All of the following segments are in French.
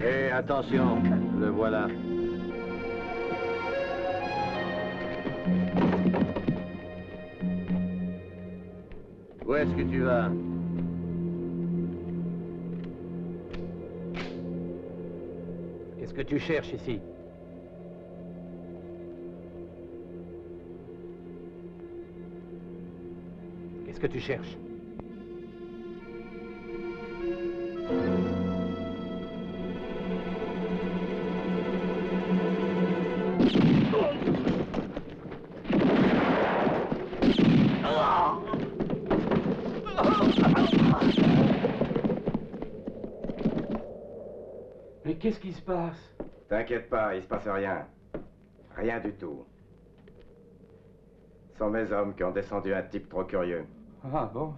Et attention, le voilà. Où est-ce que tu vas? Qu'est-ce que tu cherches ici? Qu'est-ce que tu cherches? Mais qu'est-ce qui se passe? T'inquiète pas, il se passe rien. Rien du tout. Ce sont mes hommes qui ont descendu un type trop curieux. Ah bon?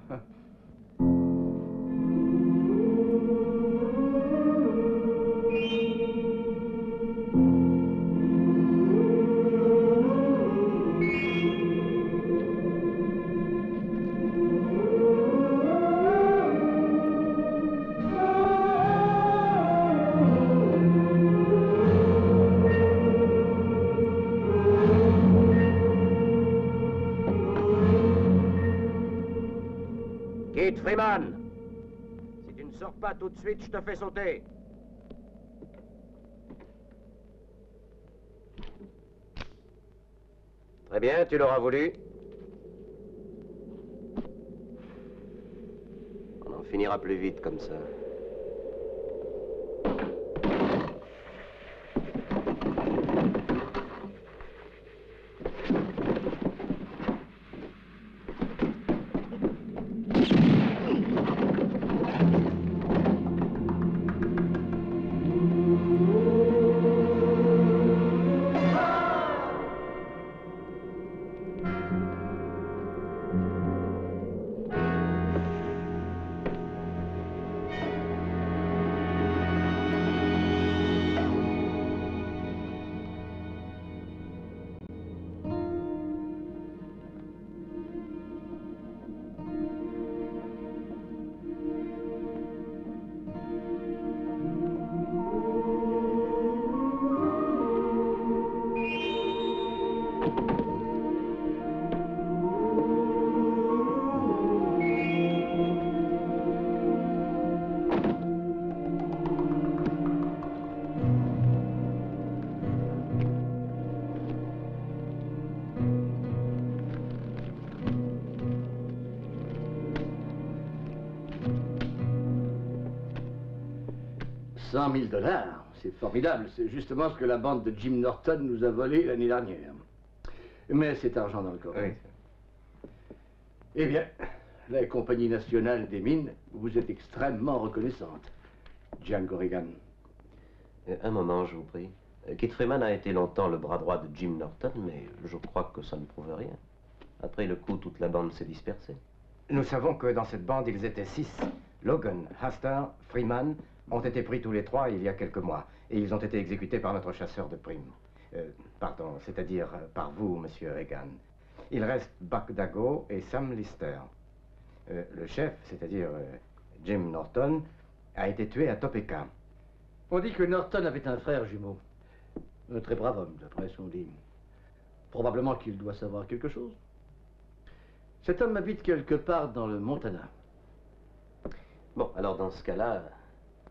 Kid Freeman, si tu ne sors pas tout de suite, je te fais sauter. Très bien, tu l'auras voulu. On en finira plus vite comme ça. $100 000, c'est formidable. C'est justement ce que la bande de Jim Norton nous a volé l'année dernière. Mais c'est argent dans le corps. Oui. Eh bien, la Compagnie nationale des mines vous est extrêmement reconnaissante, Django Regan. Un moment, je vous prie. Kit Freeman a été longtemps le bras droit de Jim Norton, mais je crois que ça ne prouve rien. Après le coup, toute la bande s'est dispersée. Nous savons que dans cette bande, ils étaient 6. Logan, Haster, Freeman ont été pris tous les 3 il y a quelques mois. Et ils ont été exécutés par notre chasseur de primes. Pardon, c'est-à-dire par vous, monsieur Regan. Il reste Buck Dago et Sam Lister. Le chef, c'est-à-dire Jim Norton, a été tué à Topeka. On dit que Norton avait un frère jumeau. Un très brave homme, d'après ce qu'on dit. Probablement qu'il doit savoir quelque chose. Cet homme habite quelque part dans le Montana. Bon, alors dans ce cas-là,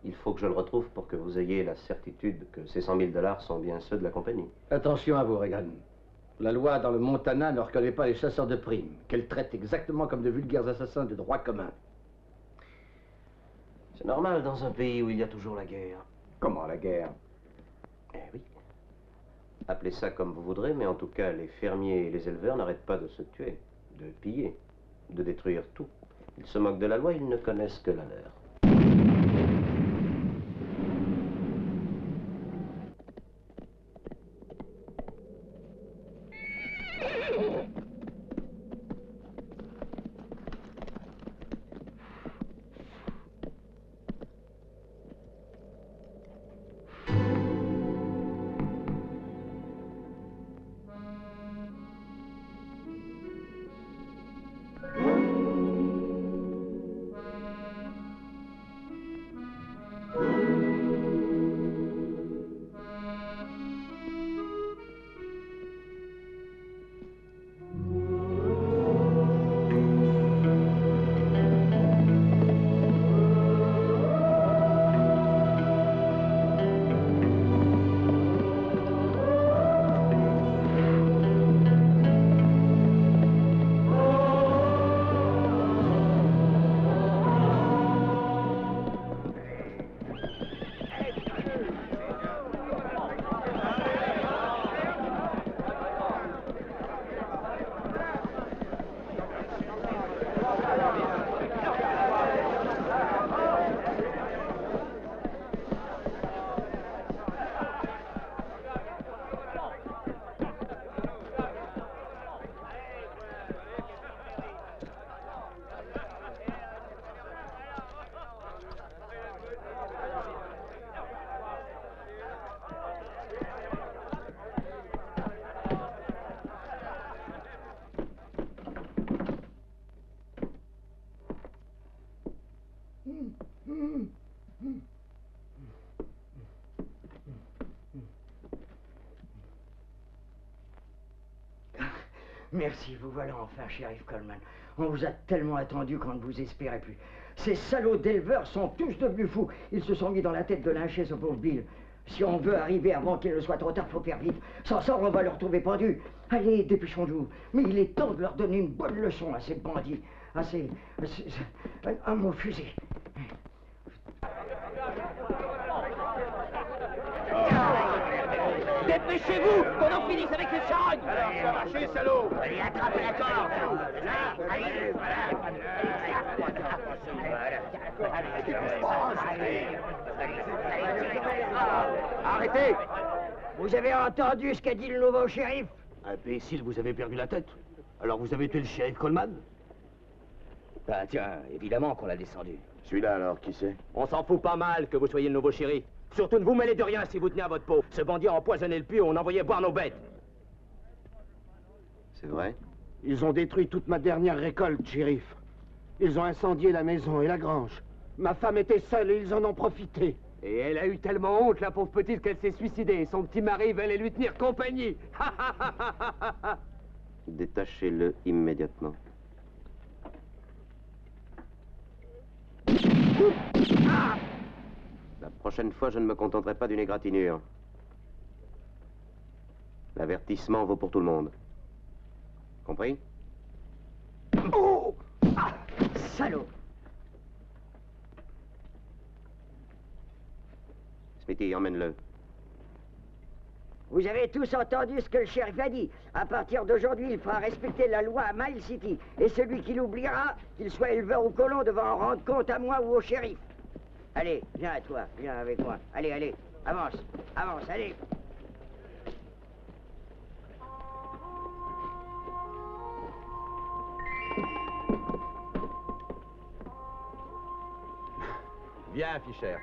il faut que je le retrouve pour que vous ayez la certitude que ces $100 000 sont bien ceux de la compagnie. Attention à vous, Regan. La loi dans le Montana ne reconnaît pas les chasseurs de primes, qu'elle traite exactement comme de vulgaires assassins de droit commun. C'est normal dans un pays où il y a toujours la guerre. Comment la guerre? Eh oui. Appelez ça comme vous voudrez, mais en tout cas, les fermiers et les éleveurs n'arrêtent pas de se tuer, de piller, de détruire tout. Ils se moquent de la loi, ils ne connaissent que la leur. Merci, vous voilà enfin, shérif Coleman. On vous a tellement attendu qu'on ne vous espérait plus. Ces salauds d'éleveurs sont tous devenus fous. Ils se sont mis dans la tête de lyncher ce pauvre Bill. Si on veut arriver avant qu'il ne soit trop tard, faut faire vite. Sans ça, on va le retrouver pendu. Allez, dépêchons-nous. Mais il est temps de leur donner une bonne leçon à ces bandits. À mon fusil. Dépêchez-vous, qu'on en finisse avec les charognes. Alors, ça marcher, salaud. Allez, attrapez la corde. Là, allez, Arrêtez. Vous avez entendu ce qu'a dit le nouveau shérif? Imbécile, vous avez perdu la tête. Alors vous avez tué le shérif Coleman? Ben tiens, évidemment qu'on l'a descendu. Celui-là alors, qui c'est? On s'en fout pas mal que vous soyez le nouveau shérif. Surtout ne vous mêlez de rien si vous tenez à votre peau. Ce bandit a empoisonné le puits où on envoyait boire nos bêtes. C'est vrai? Ils ont détruit toute ma dernière récolte, shérif. Ils ont incendié la maison et la grange. Ma femme était seule et ils en ont profité. Et elle a eu tellement honte, la pauvre petite, qu'elle s'est suicidée. Son petit mari allait lui tenir compagnie. Détachez-le immédiatement. La prochaine fois, je ne me contenterai pas d'une égratignure. L'avertissement vaut pour tout le monde. Compris? Oh! Ah! Salaud! Smithy, emmène-le. Vous avez tous entendu ce que le shérif a dit. À partir d'aujourd'hui, il fera respecter la loi à Mile City. Et celui qui l'oubliera, qu'il soit éleveur ou colon, devra en rendre compte à moi ou au shérif. Allez, viens à toi, viens avec moi. Allez, allez, avance, avance, allez. Viens, Fischer.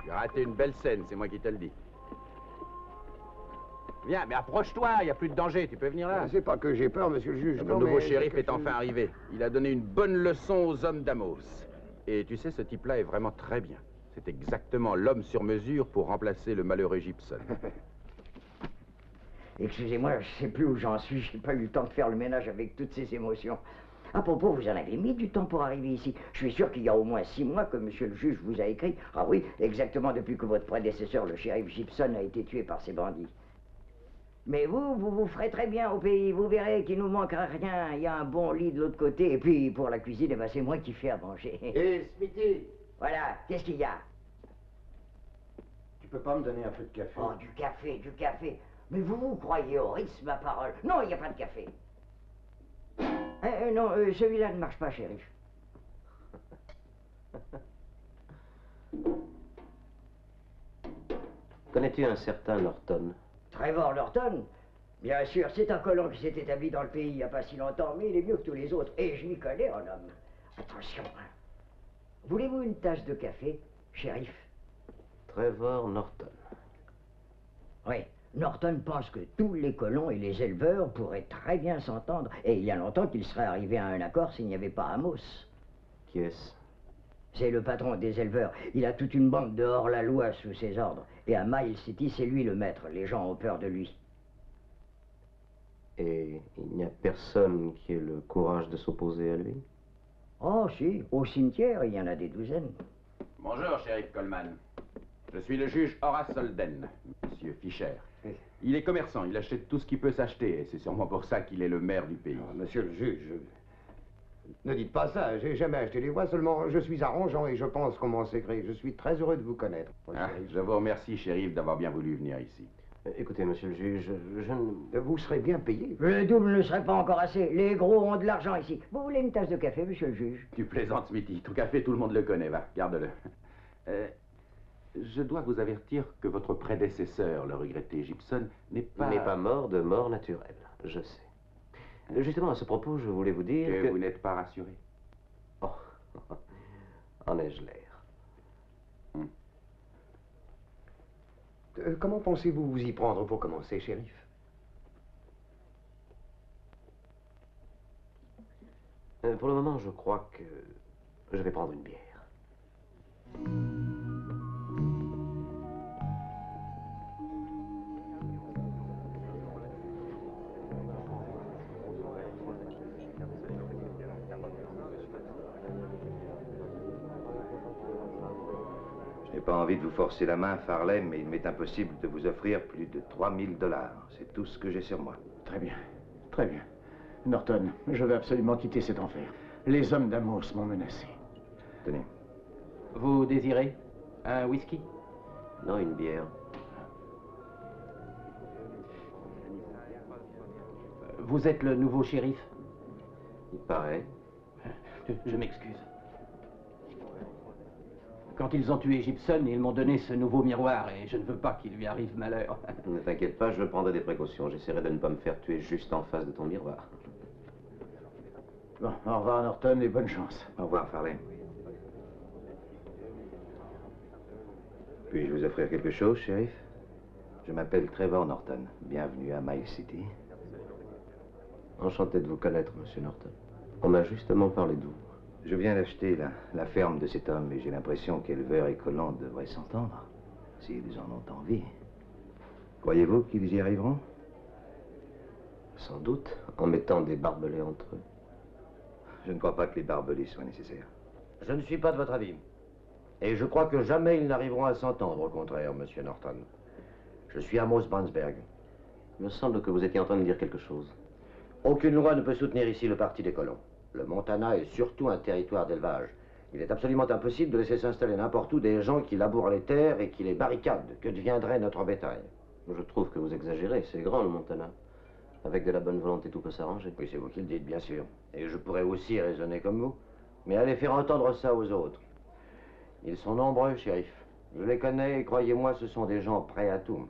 Tu as raté une belle scène, c'est moi qui te le dis. Viens, mais approche-toi, il n'y a plus de danger, tu peux venir là. C'est pas que j'ai peur, monsieur le juge. Le nouveau shérif est enfin arrivé. Il a donné une bonne leçon aux hommes d'Amos. Et tu sais, ce type-là est vraiment très bien. C'est exactement l'homme sur mesure pour remplacer le malheureux Gibson. Excusez-moi, je sais plus où j'en suis. J'ai pas eu le temps de faire le ménage avec toutes ces émotions. À propos, vous en avez mis du temps pour arriver ici. Je suis sûr qu'il y a au moins 6 mois que monsieur le juge vous a écrit. Ah oui, exactement depuis que votre prédécesseur, le shérif Gibson, a été tué par ces bandits. Mais vous ferez très bien au pays. Vous verrez qu'il nous manquera rien. Il y a un bon lit de l'autre côté. Et puis, pour la cuisine, eh ben, c'est moi qui fais à manger. Hé, Smithy, Voilà, qu'est-ce qu'il y a? tu peux pas me donner un peu de café? Oh, du café, du café. Mais vous croyez au risque, ma parole? Non, il n'y a pas de café. Non, celui-là ne marche pas, shérif. Connais-tu un certain Norton? Trevor Norton? Bien sûr, c'est un colon qui s'est établi dans le pays il n'y a pas si longtemps, mais il est mieux que tous les autres. Et je m'y connais en homme. Attention, hein. Voulez-vous une tasse de café, shérif? Trevor Norton. Oui, Norton pense que tous les colons et les éleveurs pourraient très bien s'entendre. Et il y a longtemps qu'il serait arrivé à un accord s'il n'y avait pas Amos. Qui est-ce? C'est le patron des éleveurs. Il a toute une bande de hors-la-loi sous ses ordres. Et à Mile City, c'est lui le maître. Les gens ont peur de lui. Et il n'y a personne qui ait le courage de s'opposer à lui? Oh, si. Au cimetière, il y en a des douzaines. Bonjour, shérif Coleman. Je suis le juge Horace Holden, monsieur Fischer. Il est commerçant, il achète tout ce qui peut s'acheter, et c'est sûrement pour ça qu'il est le maire du pays. Monsieur le juge, ne dites pas ça. J'ai jamais acheté les voix, seulement je suis arrangeant et je pense comment s'écrire. Je suis très heureux de vous connaître. Ah, je vous remercie, shérif, d'avoir bien voulu venir ici. Écoutez, monsieur le juge, je ne... Vous serez bien payé. Le double ne serait pas encore assez. Les gros ont de l'argent ici. Vous voulez une tasse de café, monsieur le juge? Tu plaisantes, Smithy. Ton café, tout le monde le connaît. Va, garde-le. Je dois vous avertir que votre prédécesseur, le regretté Gibson, n'est pas mort de mort naturelle, je sais. Justement, à ce propos, je voulais vous dire que vous n'êtes pas rassuré. Oh, en ai-je l'air? Comment pensez-vous vous y prendre pour commencer, shérif? Pour le moment, je crois que je vais prendre une bière. pas envie de vous forcer la main, Farley, mais il m'est impossible de vous offrir plus de 3000 $. C'est tout ce que j'ai sur moi. Très bien, très bien. Norton, je veux absolument quitter cet enfer. Les hommes d'Amos m'ont menacé. Tenez. Vous désirez un whisky? Non, une bière. Vous êtes le nouveau shérif? Il paraît. Je m'excuse. Quand ils ont tué Gibson, ils m'ont donné ce nouveau miroir et je ne veux pas qu'il lui arrive malheur. Ne t'inquiète pas, je prendrai des précautions. J'essaierai de ne pas me faire tuer juste en face de ton miroir. Bon, au revoir Norton et bonne chance. Au revoir, Farley. Puis-je vous offrir quelque chose, shérif? Je m'appelle Trevor Norton. Bienvenue à Miles City. Enchanté de vous connaître, monsieur Norton. On m'a justement parlé de vous. Je viens d'acheter la ferme de cet homme et j'ai l'impression qu'éleveurs et colons devraient s'entendre, s'ils en ont envie. Croyez-vous qu'ils y arriveront? Sans doute, en mettant des barbelés entre eux. Je ne crois pas que les barbelés soient nécessaires. Je ne suis pas de votre avis. Et je crois que jamais ils n'arriveront à s'entendre, au contraire, monsieur Norton. Je suis Amos Brandsberg. Il me semble que vous étiez en train de dire quelque chose. Aucune loi ne peut soutenir ici le parti des colons. Le Montana est surtout un territoire d'élevage. Il est absolument impossible de laisser s'installer n'importe où des gens qui labourent les terres et qui les barricadent. Que deviendrait notre bétail? Je trouve que vous exagérez. C'est grand, le Montana. Avec de la bonne volonté, tout peut s'arranger. Oui, c'est vous qui le dites, bien sûr. Et je pourrais aussi raisonner comme vous. Mais allez faire entendre ça aux autres. Ils sont nombreux, shérif. Je les connais et croyez-moi, ce sont des gens prêts à tout.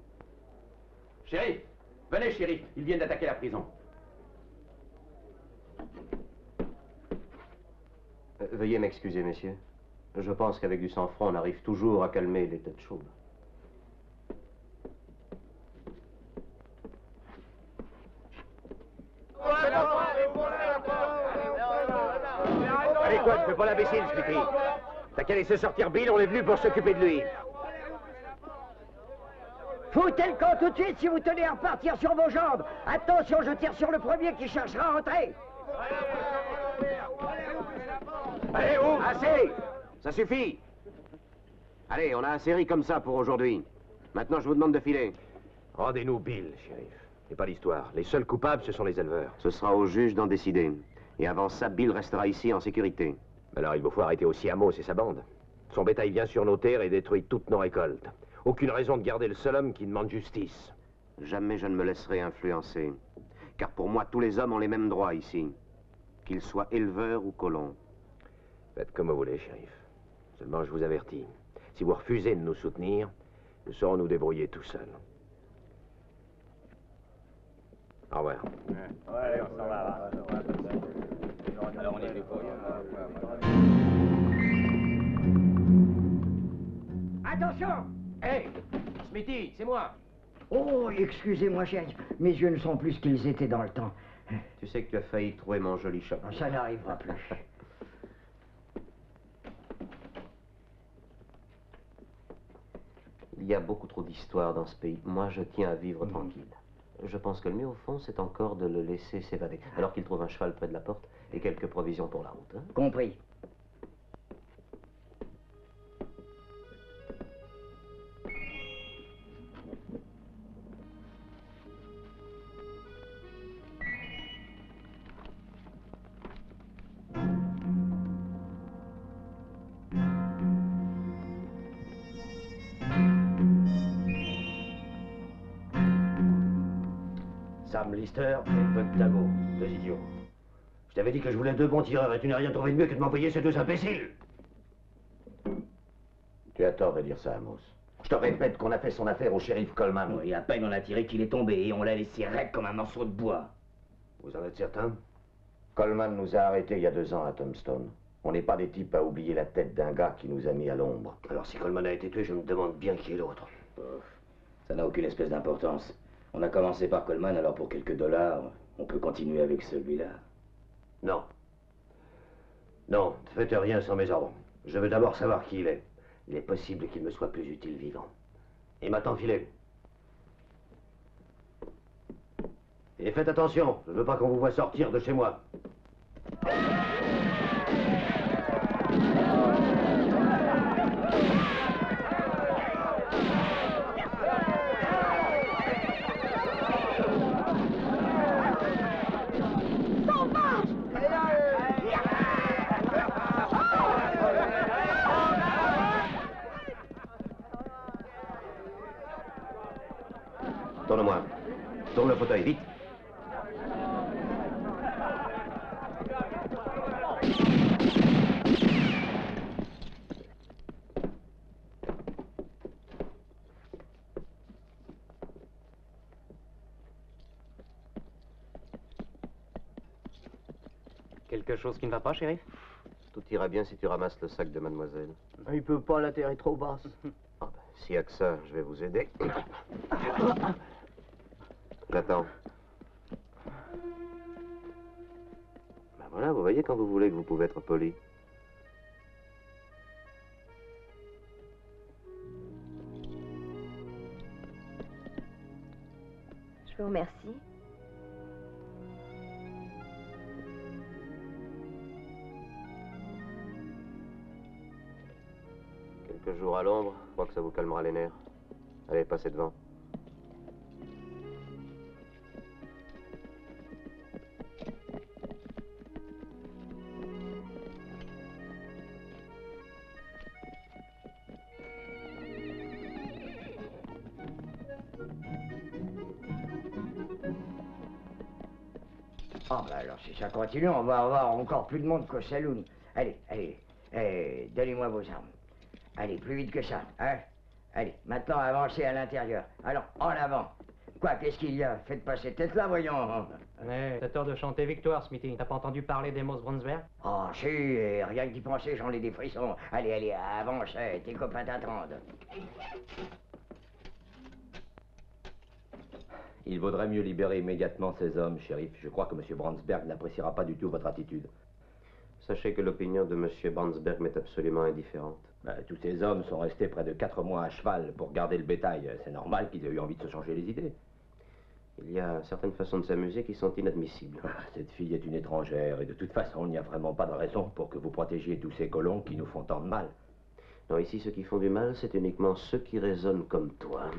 Shérif! Venez, shérif. Ils viennent d'attaquer la prison. Veuillez m'excuser, messieurs. Je pense qu'avec du sang-froid, on arrive toujours à calmer les têtes chaudes. Allez quoi, tu fais pas l'imbécile, Smithy. T'as qu'à laisser sortir Bill, on est venu pour s'occuper de lui. Foutez le camp tout de suite si vous tenez à repartir sur vos jambes. Attention, je tire sur le premier qui cherchera à entrer. Allez, ouvre! Assez! Ça suffit! Allez, on a un série comme ça pour aujourd'hui. Maintenant, je vous demande de filer. Rendez-nous Bill, shérif. C'est pas l'histoire. Les seuls coupables, ce sont les éleveurs. Ce sera au juge d'en décider. Et avant ça, Bill restera ici en sécurité. Alors, il vous faut arrêter aussi Amos et sa bande. Son bétail vient sur nos terres et détruit toutes nos récoltes. Aucune raison de garder le seul homme qui demande justice. Jamais je ne me laisserai influencer. Car pour moi, tous les hommes ont les mêmes droits ici. Qu'ils soient éleveurs ou colons. Faites comme vous voulez, shérif. Seulement, je vous avertis. Si vous refusez de nous soutenir, nous saurons nous débrouiller tout seuls. Au revoir. Ouais, on s'en va. Alors, on est venu pour Attention! Hey! Smithy, c'est moi! Oh, excusez-moi, chef. Mes yeux ne sont plus ce qu'ils étaient dans le temps. Tu sais que tu as failli trouver mon joli chapeau. Ça n'arrivera plus. Il y a beaucoup trop d'histoires dans ce pays. Moi, je tiens à vivre tranquille. Je pense que le mieux, au fond, c'est encore de le laisser s'évader. Alors qu'il trouve un cheval près de la porte et quelques provisions pour la route. Hein? Compris. Sam Lister et Buck Dago, deux idiots. Je t'avais dit que je voulais deux bons tireurs et tu n'as rien trouvé de mieux que de m'envoyer ces deux imbéciles. Tu as tort de dire ça, Amos. Je te répète qu'on a fait son affaire au shérif Coleman. Oui, à peine on a tiré qu'il est tombé et on l'a laissé raide comme un morceau de bois. Vous en êtes certain? Coleman nous a arrêtés il y a 2 ans à Tombstone. On n'est pas des types à oublier la tête d'un gars qui nous a mis à l'ombre. Alors si Coleman a été tué, je me demande bien qui est l'autre. Ça n'a aucune espèce d'importance. On a commencé par Coleman, alors pour quelques dollars, on peut continuer avec celui-là. Non. Non, ne faites rien sans mes ordres. Je veux d'abord savoir qui il est. Il est possible qu'il me soit plus utile vivant. Et maintenant, filez. Et faites attention, je ne veux pas qu'on vous voie sortir de chez moi. Tourne-moi. Tourne le fauteuil, vite. Quelque chose qui ne va pas, shérif? Tout ira bien si tu ramasses le sac de mademoiselle. Il peut pas, la terre est trop basse. Ah ben, s'il n'y a que ça, je vais vous aider. J'attends. Ben voilà, vous voyez quand vous voulez que vous pouvez être poli. Je vous remercie. Quelques jours à l'ombre, je crois que ça vous calmera les nerfs. Allez, passez devant. Ah, bah alors, si ça continue, on va avoir encore plus de monde qu'au saloon. Allez, donnez-moi vos armes. Allez, plus vite que ça, hein? Allez, maintenant, avancez à l'intérieur. Alors, en avant. Quoi, qu'est-ce qu'il y a? Faites pas cette tête-là, voyons. Ouais, c'est tort de chanter victoire, Smithy. T'as pas entendu parler d'Amos Brunsberg? Ah, si, rien que d'y penser, j'en ai des frissons. Allez, avance, tes copains t'attendent. Il vaudrait mieux libérer immédiatement ces hommes, shérif. Je crois que M. Brandsberg n'appréciera pas du tout votre attitude. Sachez que l'opinion de M. Brandsberg m'est absolument indifférente. Tous ces hommes sont restés près de 4 mois à cheval pour garder le bétail. C'est normal qu'ils aient eu envie de se changer les idées. Il y a certaines façons de s'amuser qui sont inadmissibles. Cette fille est une étrangère et de toute façon, il n'y a vraiment pas de raison pour que vous protégiez tous ces colons qui nous font tant de mal. Non, ici, ceux qui font du mal, c'est uniquement ceux qui raisonnent comme toi.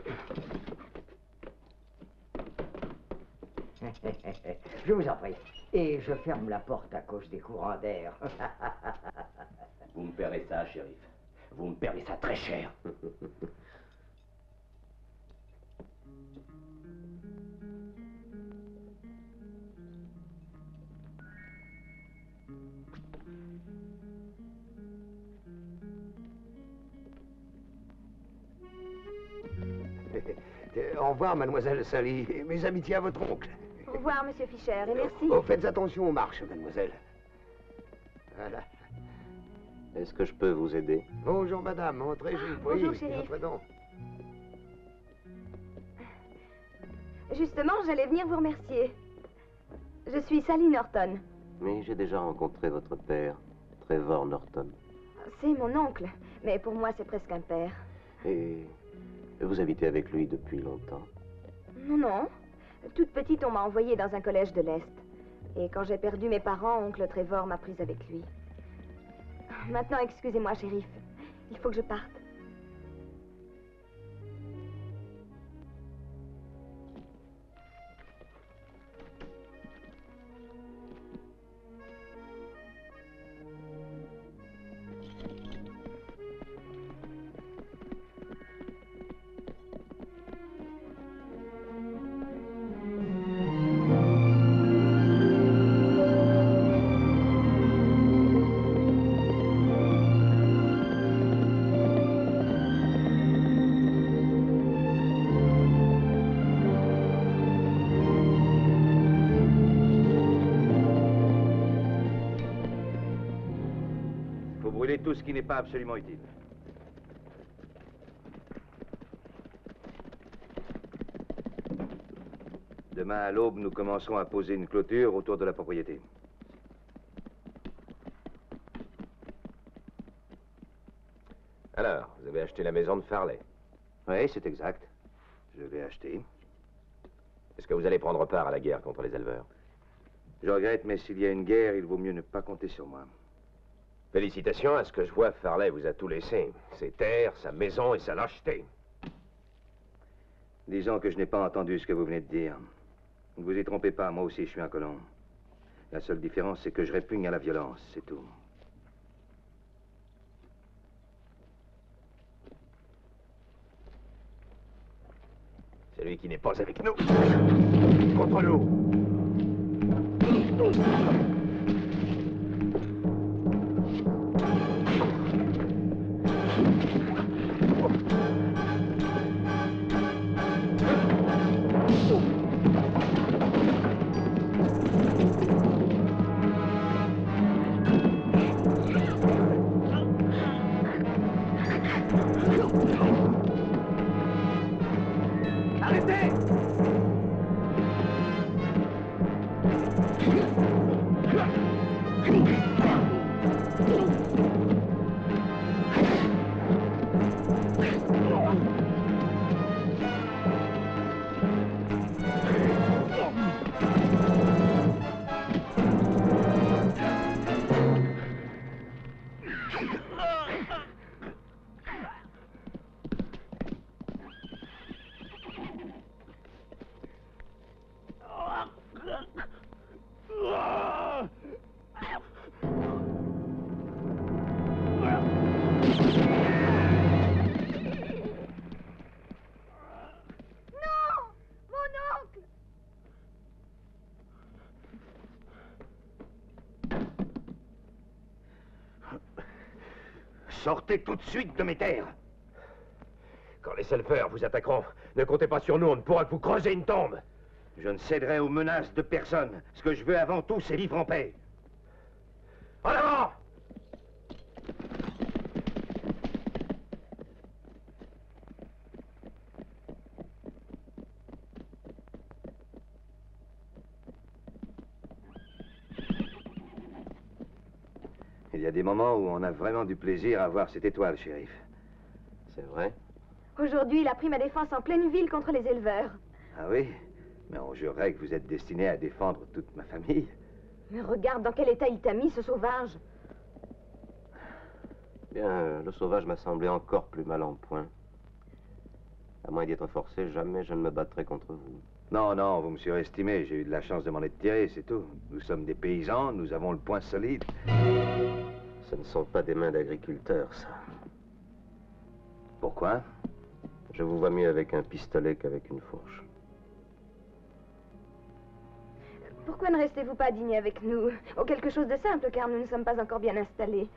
Je vous en prie. Et je ferme la porte à cause des courants d'air. Vous me paierez ça, shérif. Vous me paierez ça très cher. Au revoir, mademoiselle Sally. Mes amitiés à votre oncle. Au revoir, monsieur Fischer, et merci. Oh, faites attention aux marches, mademoiselle. Voilà. Est-ce que je peux vous aider? Bonjour, madame. Entrez, je vous prie. Bonjour, shérif. Entrez donc. Justement, j'allais venir vous remercier. Je suis Sally Norton. Mais j'ai déjà rencontré votre père, Trevor Norton. C'est mon oncle, mais pour moi, c'est presque un père. Et vous habitez avec lui depuis longtemps? Non. Toute petite, on m'a envoyée dans un collège de l'Est. Et quand j'ai perdu mes parents, oncle Trevor m'a prise avec lui. Maintenant, excusez-moi, shérif. Il faut que je parte. Tout ce qui n'est pas absolument utile. Demain à l'aube, nous commencerons à poser une clôture autour de la propriété. Alors, vous avez acheté la maison de Farley? Oui, c'est exact. Je l'ai acheté. Est-ce que vous allez prendre part à la guerre contre les éleveurs? Je regrette, mais s'il y a une guerre, il vaut mieux ne pas compter sur moi. Félicitations, à ce que je vois, Farley vous a tout laissé. Ses terres, sa maison et sa lâcheté. Disons que je n'ai pas entendu ce que vous venez de dire. Ne vous y trompez pas, moi aussi je suis un colon. La seule différence, c'est que je répugne à la violence, c'est tout. C'est Celui qui n'est pas avec nous, contre nous. Sortez tout de suite de mes terres. Quand les Selfers vous attaqueront, ne comptez pas sur nous, on ne pourra que vous creuser une tombe. Je ne céderai aux menaces de personne. Ce que je veux avant tout, c'est vivre en paix. En avant! Il y a des moments où on a vraiment du plaisir à voir cette étoile, shérif. C'est vrai? Aujourd'hui, il a pris ma défense en pleine ville contre les éleveurs. Ah oui? Mais on jurerait que vous êtes destiné à défendre toute ma famille. Mais regarde dans quel état il t'a mis, ce sauvage. Bien, le sauvage m'a semblé encore plus mal en point. À moins d'y être forcé, jamais je ne me battrai contre vous. Non, non, vous me surestimez. J'ai eu de la chance de m'en être tiré, c'est tout. Nous sommes des paysans, nous avons le poing solide. Ce ne sont pas des mains d'agriculteurs, ça. Pourquoi? Je vous vois mieux avec un pistolet qu'avec une fourche. Pourquoi ne restez-vous pas dîner avec nous? Ou quelque chose de simple, car nous ne sommes pas encore bien installés.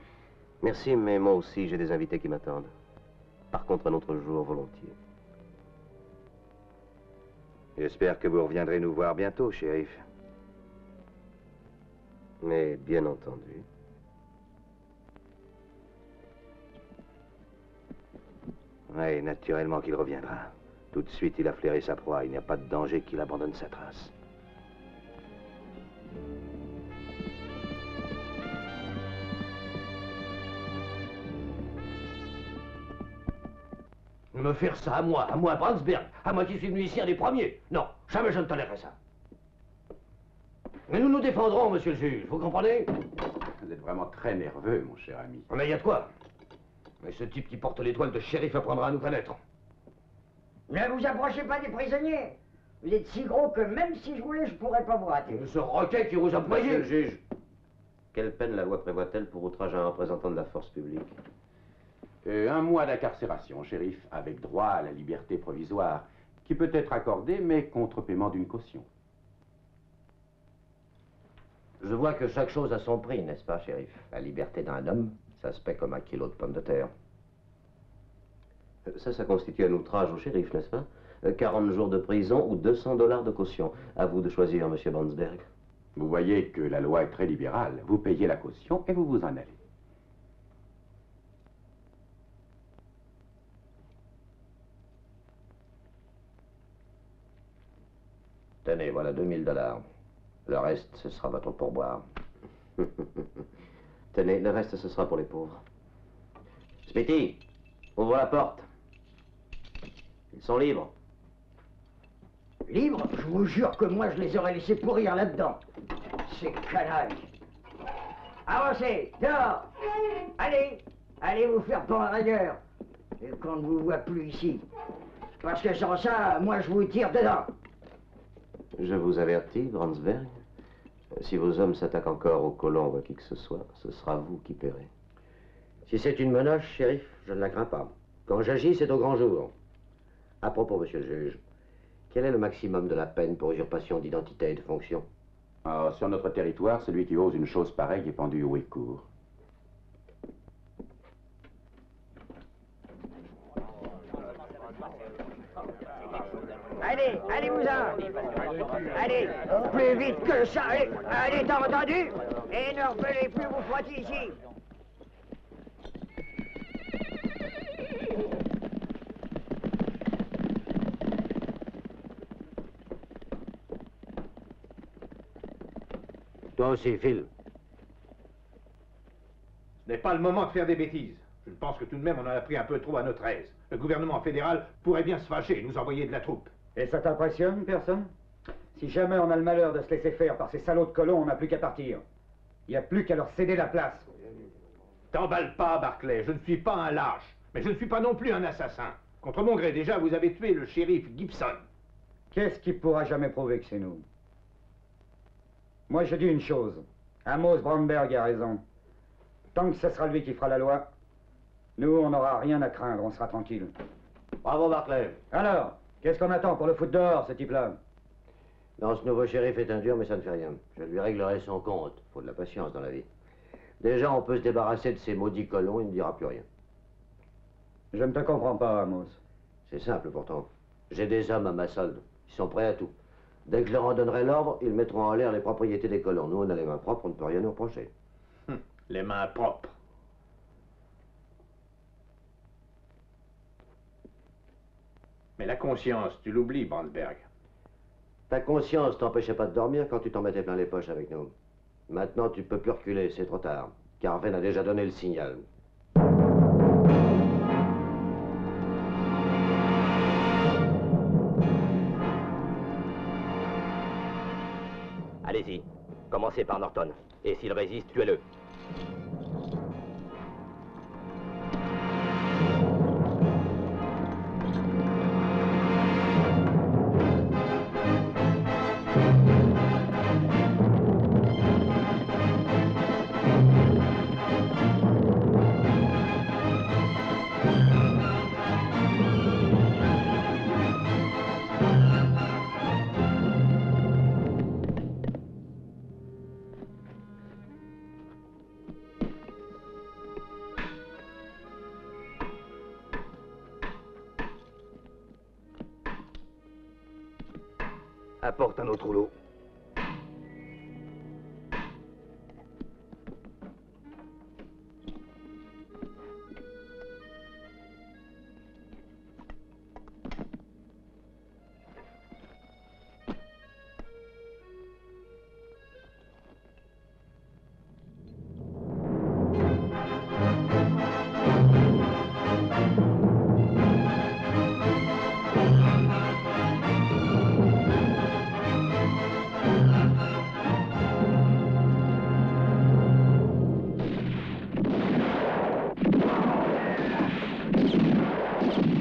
Merci, mais moi aussi, j'ai des invités qui m'attendent. Par contre, un autre jour, volontiers. J'espère que vous reviendrez nous voir bientôt, shérif. Mais bien entendu. Oui, naturellement qu'il reviendra. Tout de suite, il a flairé sa proie. Il n'y a pas de danger qu'il abandonne sa trace. Me faire ça à moi, Brandsberg, à moi qui suis venu ici un des premiers. Non, jamais je ne tolérerai ça. Mais nous nous défendrons, monsieur le juge, vous comprenez? Vous êtes vraiment très nerveux, mon cher ami. Mais il y a de quoi? Mais ce type qui porte l'étoile de shérif apprendra à nous connaître. Ne vous approchez pas des prisonniers. Vous êtes si gros que même si je voulais, je pourrais pas vous rater. Ce roquet qui vous a Monsieur payé. le juge, quelle peine la loi prévoit-elle pour outrage à un représentant de la force publique? 1 mois d'incarcération, shérif, avec droit à la liberté provisoire, qui peut être accordée, mais contre paiement d'une caution. Je vois que chaque chose a son prix, n'est-ce pas, shérif? La liberté d'un homme, ça se paie comme 1 kilo de pommes de terre. Ça constitue un outrage au shérif, n'est-ce pas? 40 jours de prison ou $200 de caution. À vous de choisir, monsieur Brandsberg. Vous voyez que la loi est très libérale. Vous payez la caution et vous vous en allez. Tenez, voilà $2000. Le reste, ce sera votre pourboire. Tenez, le reste, ce sera pour les pauvres. Smithy, ouvre la porte. Ils sont libres. Libres? Je vous jure que moi, je les aurais laissés pourrir là-dedans. Ces canailles. Avancez, dehors. Allez, allez vous faire pendre ailleurs. Et qu'on ne vous voit plus ici. Parce que sans ça, moi, je vous tire dedans. Je vous avertis, Brandsberg, si vos hommes s'attaquent encore aux colons ou à qui que ce soit, ce sera vous qui paierez. Si c'est une menace, shérif, je ne la crains pas. Quand j'agis, c'est au grand jour. À propos, monsieur le juge, Quel est le maximum de la peine pour usurpation d'identité et de fonction? Ah, sur notre territoire, celui qui ose une chose pareille est pendu haut et court. Allez, allez-vous-en. Allez, plus vite que ça. Allez, allez, t'as entendu? Et ne revenez plus vous frotter ici. Toi aussi, Phil. Ce n'est pas le moment de faire des bêtises. Je pense que tout de même on en a pris un peu trop à notre aise. Le gouvernement fédéral pourrait bien se fâcher et nous envoyer de la troupe. Et ça t'impressionne, personne? Si jamais on a le malheur de se laisser faire par ces salauds de colons, on n'a plus qu'à partir. Il n'y a plus qu'à leur céder la place. T'emballe pas, Barclay. Je ne suis pas un lâche. Mais je ne suis pas non plus un assassin. Contre mon gré, déjà, vous avez tué le shérif Gibson. Qu'est-ce qui pourra jamais prouver que c'est nous? Moi, je dis une chose. Amos Bromberg a raison. Tant que ce sera lui qui fera la loi, nous, on n'aura rien à craindre, on sera tranquille. Bravo, Barclay. Alors, qu'est-ce qu'on attend pour le foutre dehors, ce type-là? Non, ce nouveau shérif est un dur, mais ça ne fait rien. Je lui réglerai son compte. Faut de la patience dans la vie. Déjà, on peut se débarrasser de ces maudits colons, il ne dira plus rien. Je ne te comprends pas, Amos. C'est simple, pourtant. J'ai des hommes à ma solde. Ils sont prêts à tout. Dès que je leur en donnerai l'ordre, ils mettront en l'air les propriétés des colons. Nous, on a les mains propres, on ne peut rien nous reprocher. Les mains propres. Mais la conscience, tu l'oublies, Brandberg. Ta conscience t'empêchait pas de dormir quand tu t'en mettais plein les poches avec nous. Maintenant, tu peux plus reculer, c'est trop tard. Carven a déjà donné le signal. Allez-y, commencez par Norton. Et s'il résiste, tuez-le. Apporte un autre rouleau.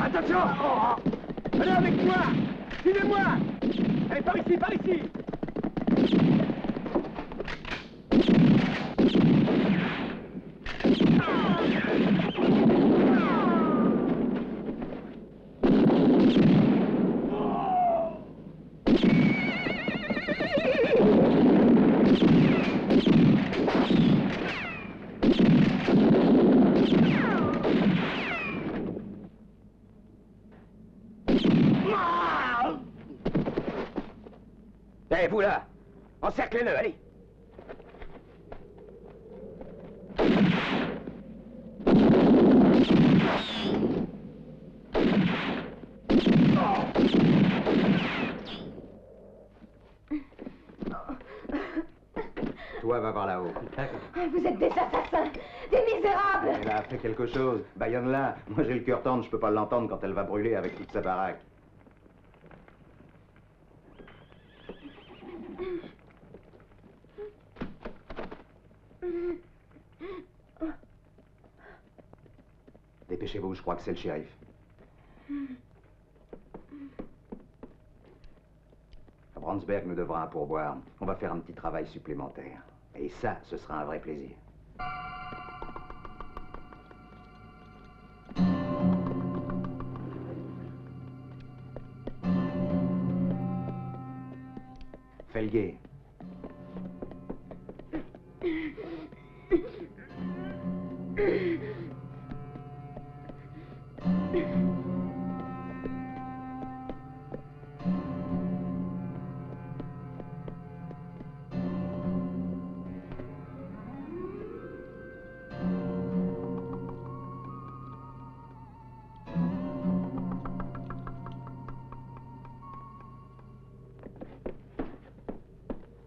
Attention! Allez avec moi! Suivez-moi! Allez, par ici, par ici! Eh, vous là! Encerclez-le, allez! Toi, va par là-haut. Vous êtes des assassins, des misérables. Elle a fait quelque chose. Bayonne-la. Moi, j'ai le cœur tendre, je peux pas l'entendre quand elle va brûler avec toute sa baraque. Dépêchez-vous, je crois que c'est le shérif. Brandberg nous devra un pourboire. On va faire un petit travail supplémentaire. Et ça, ce sera un vrai plaisir. Felguer.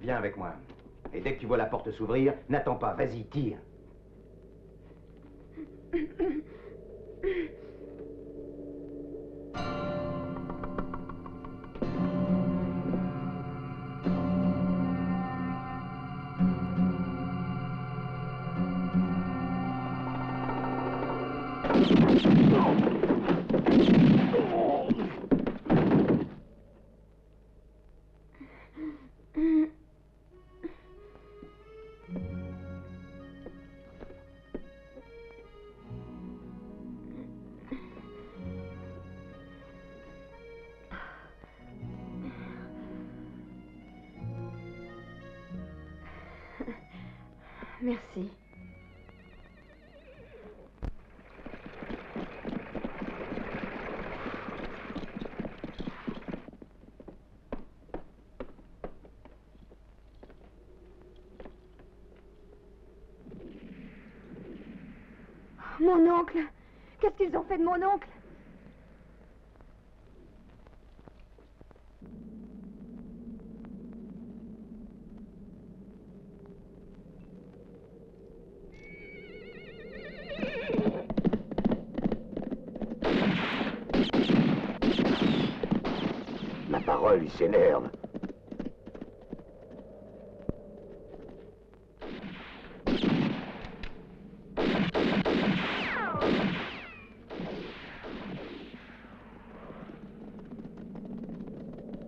Viens avec moi. Et dès que tu vois la porte s'ouvrir, n'attends pas, vas-y, tire. Merci. Mon oncle! Qu'est-ce qu'ils ont fait de mon oncle? Ma parole, il s'énerve.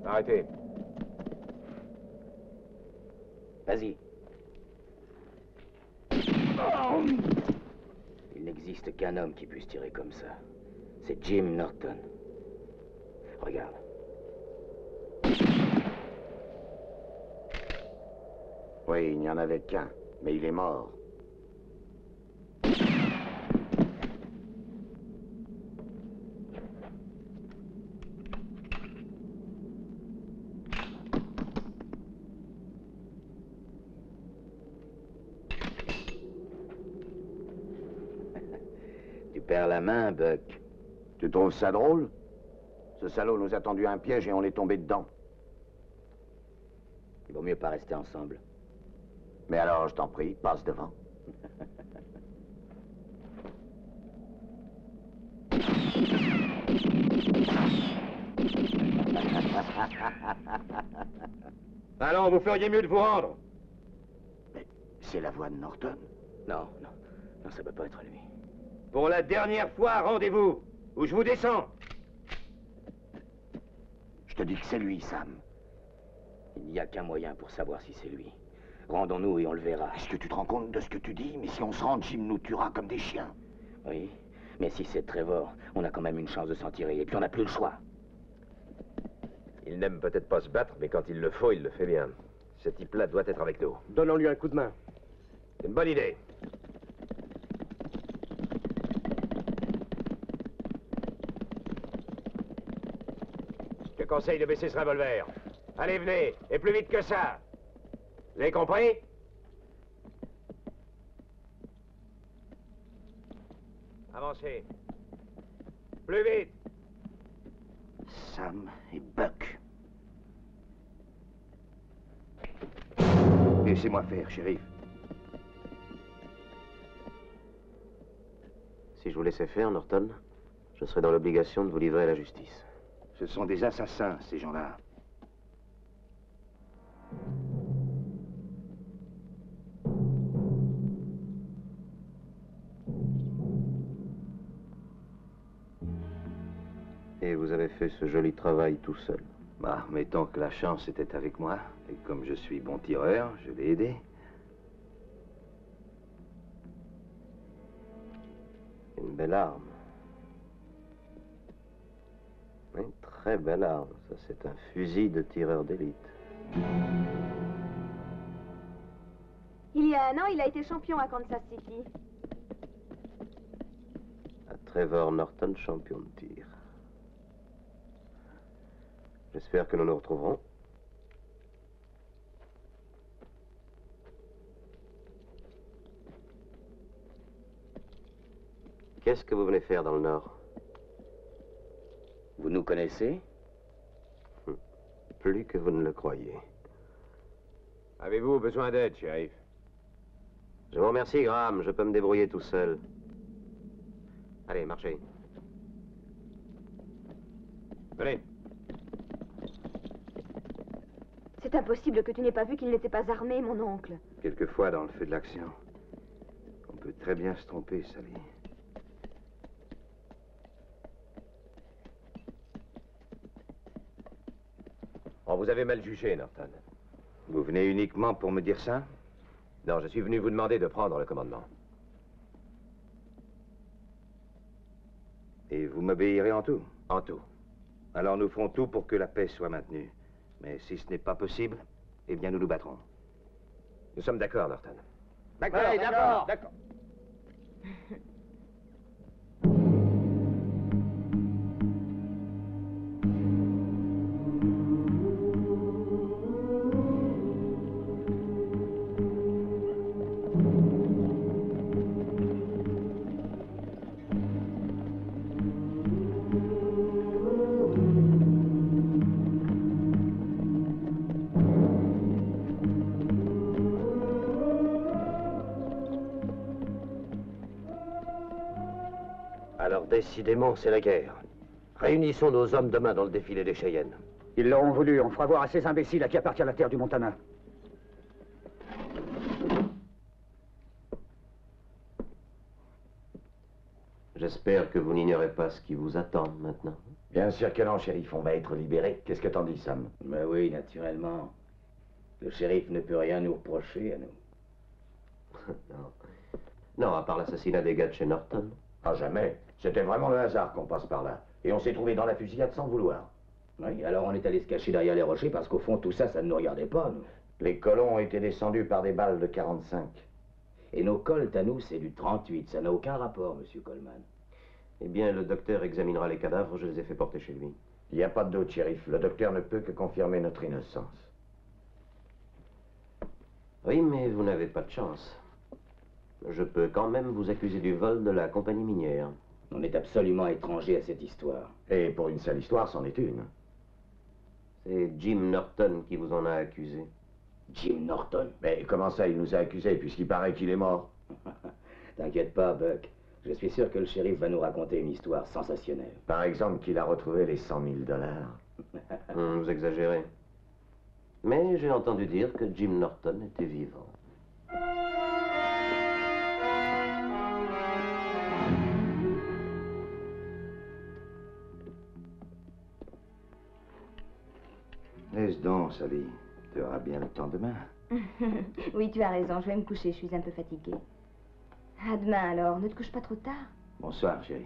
Arrêtez. Vas-y. Il n'existe qu'un homme qui puisse tirer comme ça. C'est Jim Norton. Regarde. Oui, il n'y en avait qu'un, mais il est mort. Tu perds la main, Buck. Tu trouves ça drôle? Ce salaud nous a tendu un piège et on est tombé dedans. Il vaut mieux pas rester ensemble. Mais alors, je t'en prie, passe devant. Allons, vous feriez mieux de vous rendre. Mais c'est la voix de Norton. Non, non. Non, ça peut pas être lui. Pour la dernière fois, rendez-vous, ou je vous descends. Je te dis que c'est lui, Sam. Il n'y a qu'un moyen pour savoir si c'est lui. Rendons-nous et on le verra. Est-ce que tu te rends compte de ce que tu dis? Mais si on se rend, Jim nous tuera comme des chiens. Oui, mais si c'est Trevor, on a quand même une chance de s'en tirer, et puis on n'a plus le choix. Il n'aime peut-être pas se battre, mais quand il le faut, il le fait bien. Ce type-là doit être avec nous. Donnons-lui un coup de main. C'est une bonne idée. Je te conseille de baisser ce revolver. Allez, venez, et plus vite que ça. Vous avez compris? Avancez. Plus vite. Sam et Buck. Laissez-moi faire, shérif. Si je vous laissais faire, Norton, je serais dans l'obligation de vous livrer à la justice. Ce sont des assassins, ces gens-là. Et vous avez fait ce joli travail tout seul. Bah, mettons que la chance était avec moi, et comme je suis bon tireur, je l'ai aidé. Une belle arme. Une très belle arme. Ça, c'est un fusil de tireur d'élite. Il y a un an, il a été champion à Kansas City. Trevor Norton, champion de tir. J'espère que nous nous retrouverons. Qu'est-ce que vous venez faire dans le Nord? Vous nous connaissez? Plus que vous ne le croyez. Avez-vous besoin d'aide, shérif? Je vous remercie, Graham. Je peux me débrouiller tout seul. Allez, marchez. Venez. C'est impossible que tu n'aies pas vu qu'il n'était pas armé, mon oncle. Quelquefois, dans le feu de l'action, on peut très bien se tromper, Sally. Oh, vous avez mal jugé, Norton. Vous venez uniquement pour me dire ça? Non, je suis venu vous demander de prendre le commandement. Et vous m'obéirez en tout? En tout. Alors nous ferons tout pour que la paix soit maintenue. Mais si ce n'est pas possible, eh bien nous nous battrons. Nous sommes d'accord, Norton. D'accord, oui, d'accord. Alors décidément, c'est la guerre. Réunissons nos hommes demain dans le défilé des Cheyennes. Ils l'auront voulu. On fera voir à ces imbéciles à qui appartient la terre du Montana. J'espère que vous n'ignorez pas ce qui vous attend maintenant. Bien sûr que non, shérif. On va être libérés. Qu'est-ce que t'en dis, Sam? Ben oui, naturellement. Le shérif ne peut rien nous reprocher à nous. Non. Non, à part l'assassinat des gars de chez Norton. Ah, jamais. C'était vraiment le hasard qu'on passe par là. Et on s'est trouvé dans la fusillade sans vouloir. Oui, alors on est allé se cacher derrière les rochers parce qu'au fond, tout ça, ça ne nous regardait pas, nous. Les colons ont été descendus par des balles de 45. Et nos colts, à nous, c'est du 38. Ça n'a aucun rapport, monsieur Coleman. Eh bien, le docteur examinera les cadavres. Je les ai fait porter chez lui. Il n'y a pas de doute, shérif. Le docteur ne peut que confirmer notre innocence. Oui, mais vous n'avez pas de chance. Je peux quand même vous accuser du vol de la compagnie minière. On est absolument étranger à cette histoire. Et pour une seule histoire, c'en est une. C'est Jim Norton qui vous en a accusé. Jim Norton? Mais comment ça, il nous a accusés, puisqu'il paraît qu'il est mort? T'inquiète pas, Buck. Je suis sûr que le shérif va nous raconter une histoire sensationnelle. Par exemple, qu'il a retrouvé les 100 000 $. Vous exagérez. Mais j'ai entendu dire que Jim Norton était vivant. Laisse donc, Sally. Tu auras bien le temps demain. Oui, tu as raison, je vais me coucher, je suis un peu fatiguée. À demain alors, ne te couche pas trop tard. Bonsoir, chérie.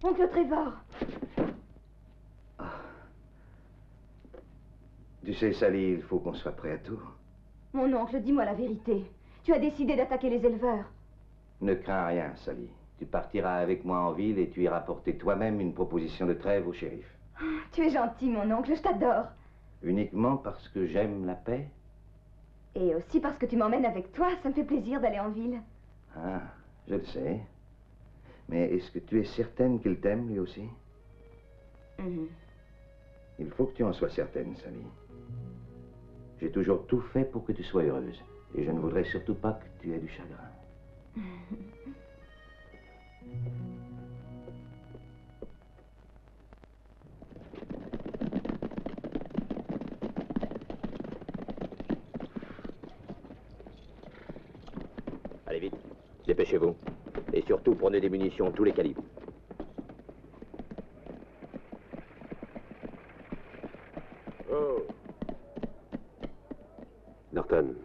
Oncle Trevor. Tu sais, Sally, il faut qu'on soit prêt à tout. Mon oncle, dis-moi la vérité. Tu as décidé d'attaquer les éleveurs. Ne crains rien, Sally. Tu partiras avec moi en ville et tu iras porter toi-même une proposition de trêve au shérif. Tu es gentil, mon oncle, je t'adore. Uniquement parce que j'aime la paix? Et aussi parce que tu m'emmènes avec toi, ça me fait plaisir d'aller en ville. Ah, je le sais. Mais est-ce que tu es certaine qu'il t'aime, lui aussi? Il faut que tu en sois certaine, Sally. J'ai toujours tout fait pour que tu sois heureuse. Et je ne voudrais surtout pas que tu aies du chagrin. Allez vite, dépêchez-vous. Et surtout, prenez des munitions, tous les calibres. Oh. Norton,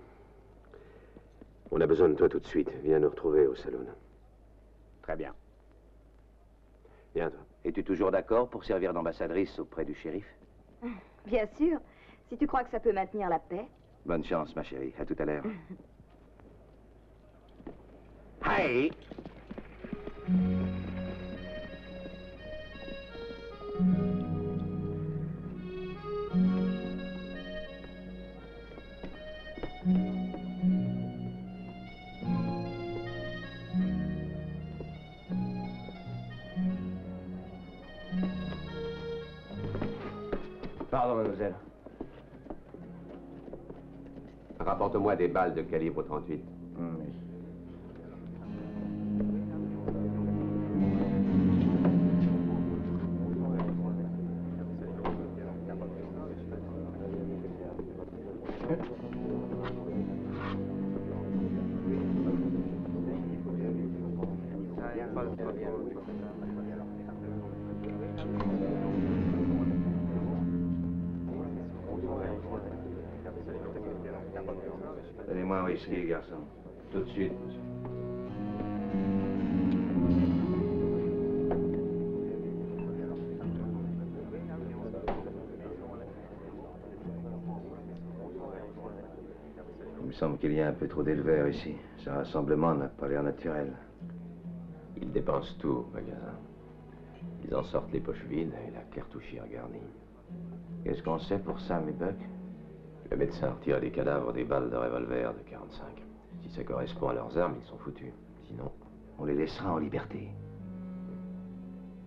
on a besoin de toi tout de suite. Viens nous retrouver au salon. Très bien. Viens, toi. Es-tu toujours d'accord pour servir d'ambassadrice auprès du shérif? Bien sûr, si tu crois que ça peut maintenir la paix. Bonne chance, ma chérie. À tout à l'heure. Hey! Pardon, mademoiselle. Rapporte-moi des balles de calibre 38. Oui. Donnez-moi un whisky, garçon. Tout de suite, monsieur. Il me semble qu'il y a un peu trop d'éleveurs ici. Ce rassemblement n'a pas l'air naturel. Ils dépensent tout au magasin. Ils en sortent les poches vides et la cartouchière garnie. Qu'est-ce qu'on sait pour ça, mes bucks? Le médecin retire des cadavres des balles de revolver de 45. Si ça correspond à leurs armes, ils sont foutus. Sinon, on les laissera en liberté.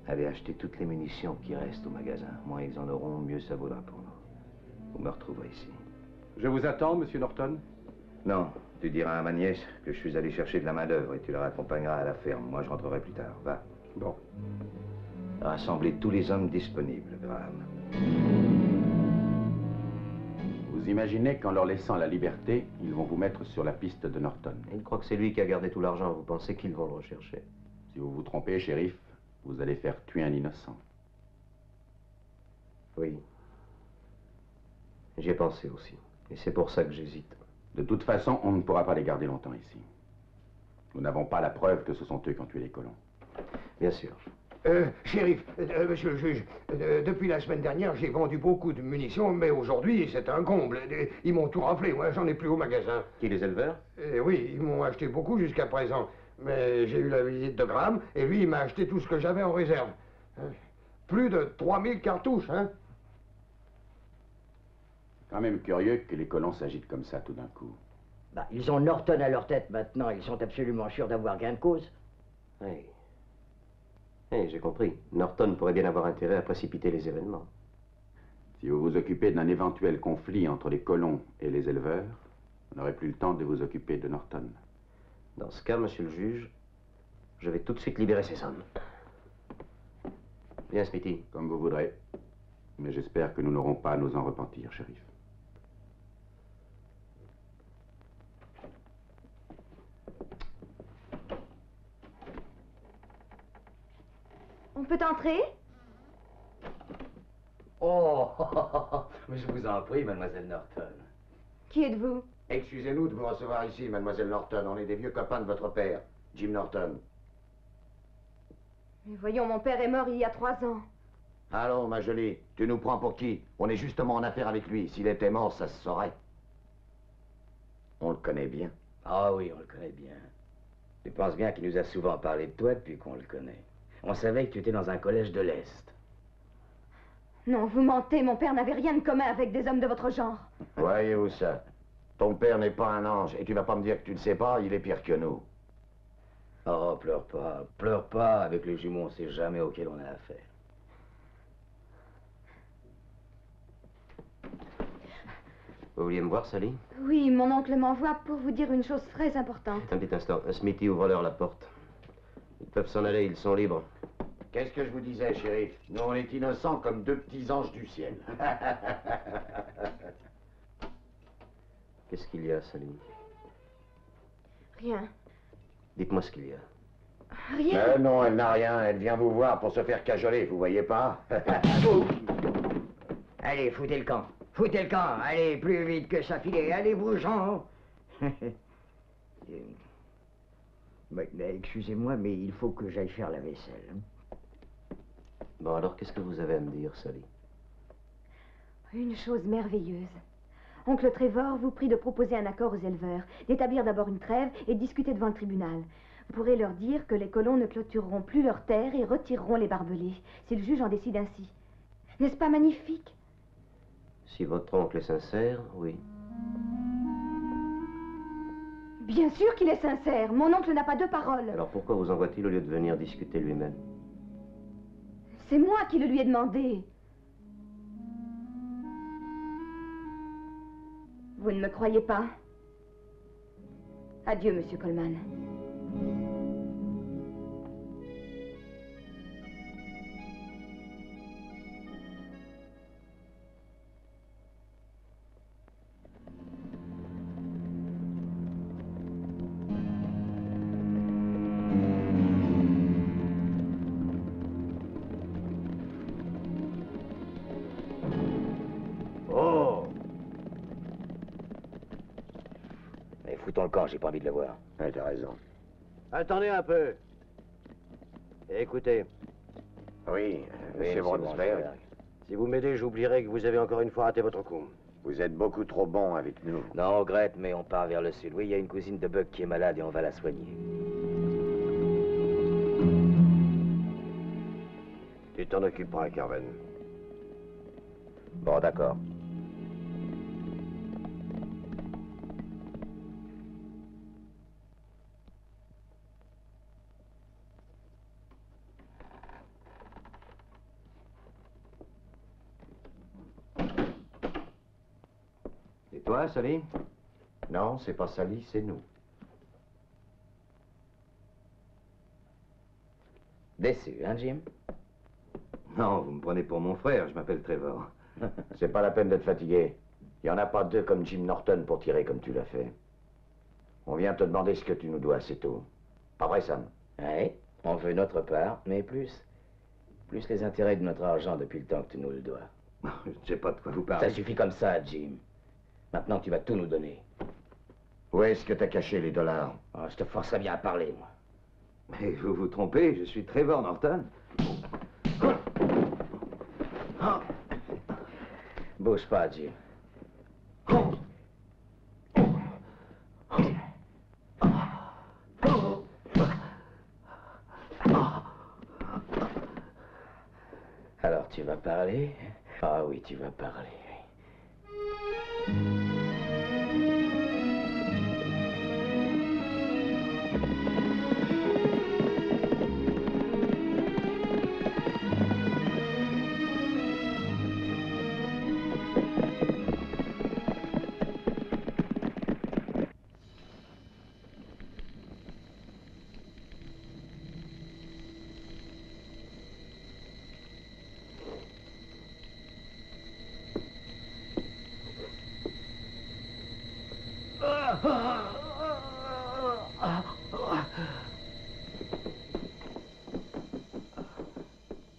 Allez acheter toutes les munitions qui restent au magasin. Moins ils en auront, mieux ça vaudra pour nous. Vous me retrouverez ici. Je vous attends, monsieur Norton? Non, tu diras à ma nièce que je suis allé chercher de la main-d'œuvre et tu la raccompagneras à la ferme. Moi, je rentrerai plus tard. Va. Bon. Rassemblez tous les hommes disponibles, Graham. Vous imaginez qu'en leur laissant la liberté, ils vont vous mettre sur la piste de Norton. Ils croient que c'est lui qui a gardé tout l'argent. Vous pensez qu'ils vont le rechercher? Si vous vous trompez, shérif, vous allez faire tuer un innocent. Oui. J'y ai pensé aussi. Et c'est pour ça que j'hésite. De toute façon, on ne pourra pas les garder longtemps ici. Nous n'avons pas la preuve que ce sont eux qui ont tué les colons. Bien sûr. Shérif, monsieur le juge, depuis la semaine dernière, j'ai vendu beaucoup de munitions, mais aujourd'hui, c'est un comble. Ils m'ont tout raflé, moi, j'en ai plus au magasin. Qui, les éleveurs? Oui, ils m'ont acheté beaucoup jusqu'à présent. Mais j'ai eu la visite de Graham, et lui, il m'a acheté tout ce que j'avais en réserve. Plus de 3000 cartouches, hein? Quand même curieux que les colons s'agitent comme ça tout d'un coup. Bah, ils ont Norton à leur tête maintenant, ils sont absolument sûrs d'avoir gain de cause. Oui. Oui, j'ai compris. Norton pourrait bien avoir intérêt à précipiter les événements. Si vous vous occupez d'un éventuel conflit entre les colons et les éleveurs, vous n'aurez plus le temps de vous occuper de Norton. Dans ce cas, monsieur le juge, je vais tout de suite libérer ces hommes. Bien, Smithy. Comme vous voudrez. Mais j'espère que nous n'aurons pas à nous en repentir, shérif. On peut entrer? Oh, mais je vous en prie, mademoiselle Norton. Qui êtes-vous? Excusez-nous de vous recevoir ici, mademoiselle Norton. On est des vieux copains de votre père, Jim Norton. Mais voyons, mon père est mort il y a 3 ans. Allons, ma jolie, tu nous prends pour qui? On est justement en affaire avec lui. S'il était mort, ça se saurait. On le connaît bien. Ah oui, on le connaît bien. Tu penses bien qu'il nous a souvent parlé de toi depuis qu'on le connaît. On savait que tu étais dans un collège de l'Est. Non, vous mentez, mon père n'avait rien de commun avec des hommes de votre genre. Voyez-vous ça? Ton père n'est pas un ange, et tu vas pas me dire que tu ne sais pas, il est pire que nous. Oh, pleure pas. Avec les jumeaux, on ne sait jamais auquel on a affaire. Vous vouliez me voir, Sally? Oui, mon oncle m'envoie pour vous dire une chose très importante. Un petit instant. Smithy, ouvre-leur la porte. Ils peuvent s'en aller, ils sont libres. Qu'est-ce que je vous disais, shérif? Nous, on est innocents comme deux petits anges du ciel. Qu'est-ce qu'il y a, Sally? Rien. Dites-moi ce qu'il y a. Rien. Non, elle n'a rien. Elle vient vous voir pour se faire cajoler, vous voyez pas? Allez, foutez le camp. Foutez le camp. Allez, plus vite que ça filait. Allez-vous, Jean. Mais excusez-moi, mais il faut que j'aille faire la vaisselle. Bon, alors, qu'est-ce que vous avez à me dire, Sally? Une chose merveilleuse. Oncle Trevor vous prie de proposer un accord aux éleveurs, d'établir d'abord une trêve et de discuter devant le tribunal. Vous pourrez leur dire que les colons ne clôtureront plus leurs terres et retireront les barbelés, si le juge en décide ainsi. N'est-ce pas magnifique? Si votre oncle est sincère, oui. Bien sûr qu'il est sincère. Mon oncle n'a pas deux paroles. Alors pourquoi vous envoie-t-il au lieu de venir discuter lui-même? C'est moi qui le lui ai demandé. Vous ne me croyez pas? Adieu, monsieur Coleman. Foutons le camp, j'ai pas envie de le voir. Ouais, t'as raison. Attendez un peu. Écoutez. Oui, monsieur Bronsberg. Si vous m'aidez, j'oublierai que vous avez encore une fois raté votre coup. Vous êtes beaucoup trop bon avec nous. Non, on regrette, mais on part vers le sud. Oui, il y a une cousine de Buck qui est malade et on va la soigner. Tu t'en occuperas, Carven. Bon, d'accord. C'est toi, Sally? Non, c'est pas Sally, c'est nous. Déçu, hein, Jim? Non, vous me prenez pour mon frère, je m'appelle Trevor. C'est pas la peine d'être fatigué. Il y en a pas deux comme Jim Norton pour tirer comme tu l'as fait. On vient te demander ce que tu nous dois, c'est tout. Pas vrai, Sam? Oui, on veut notre part, mais plus les intérêts de notre argent depuis le temps que tu nous le dois. Je ne sais pas de quoi vous parlez. Ça suffit comme ça, Jim. Maintenant, tu vas tout nous donner. Où est-ce que t'as caché les dollars? Oh, je te forcerais bien à parler, moi. Mais vous vous trompez, je suis Trevor Norton. Bouge pas, Jim. Alors, tu vas parler? Ah oui, tu vas parler.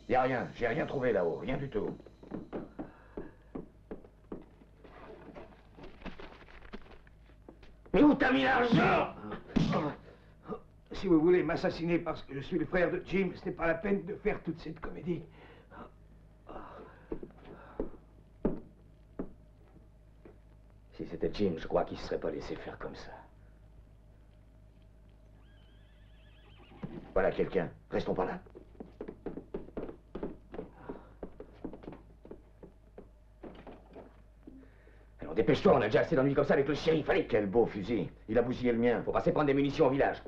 Y a rien, j'ai rien trouvé là-haut, rien du tout. Mais où t'as mis l'argent? Si vous voulez m'assassiner parce que je suis le frère de Jim, ce n'est pas la peine de faire toute cette comédie. Si c'était Jim, je crois qu'il ne se serait pas laissé faire comme ça. Voilà quelqu'un, restons pas là. dépêche-toi, on a déjà assez d'ennuis comme ça avec le shérif, allez. Quel beau fusil. Il a bousillé le mien. Faut passer prendre des munitions au village.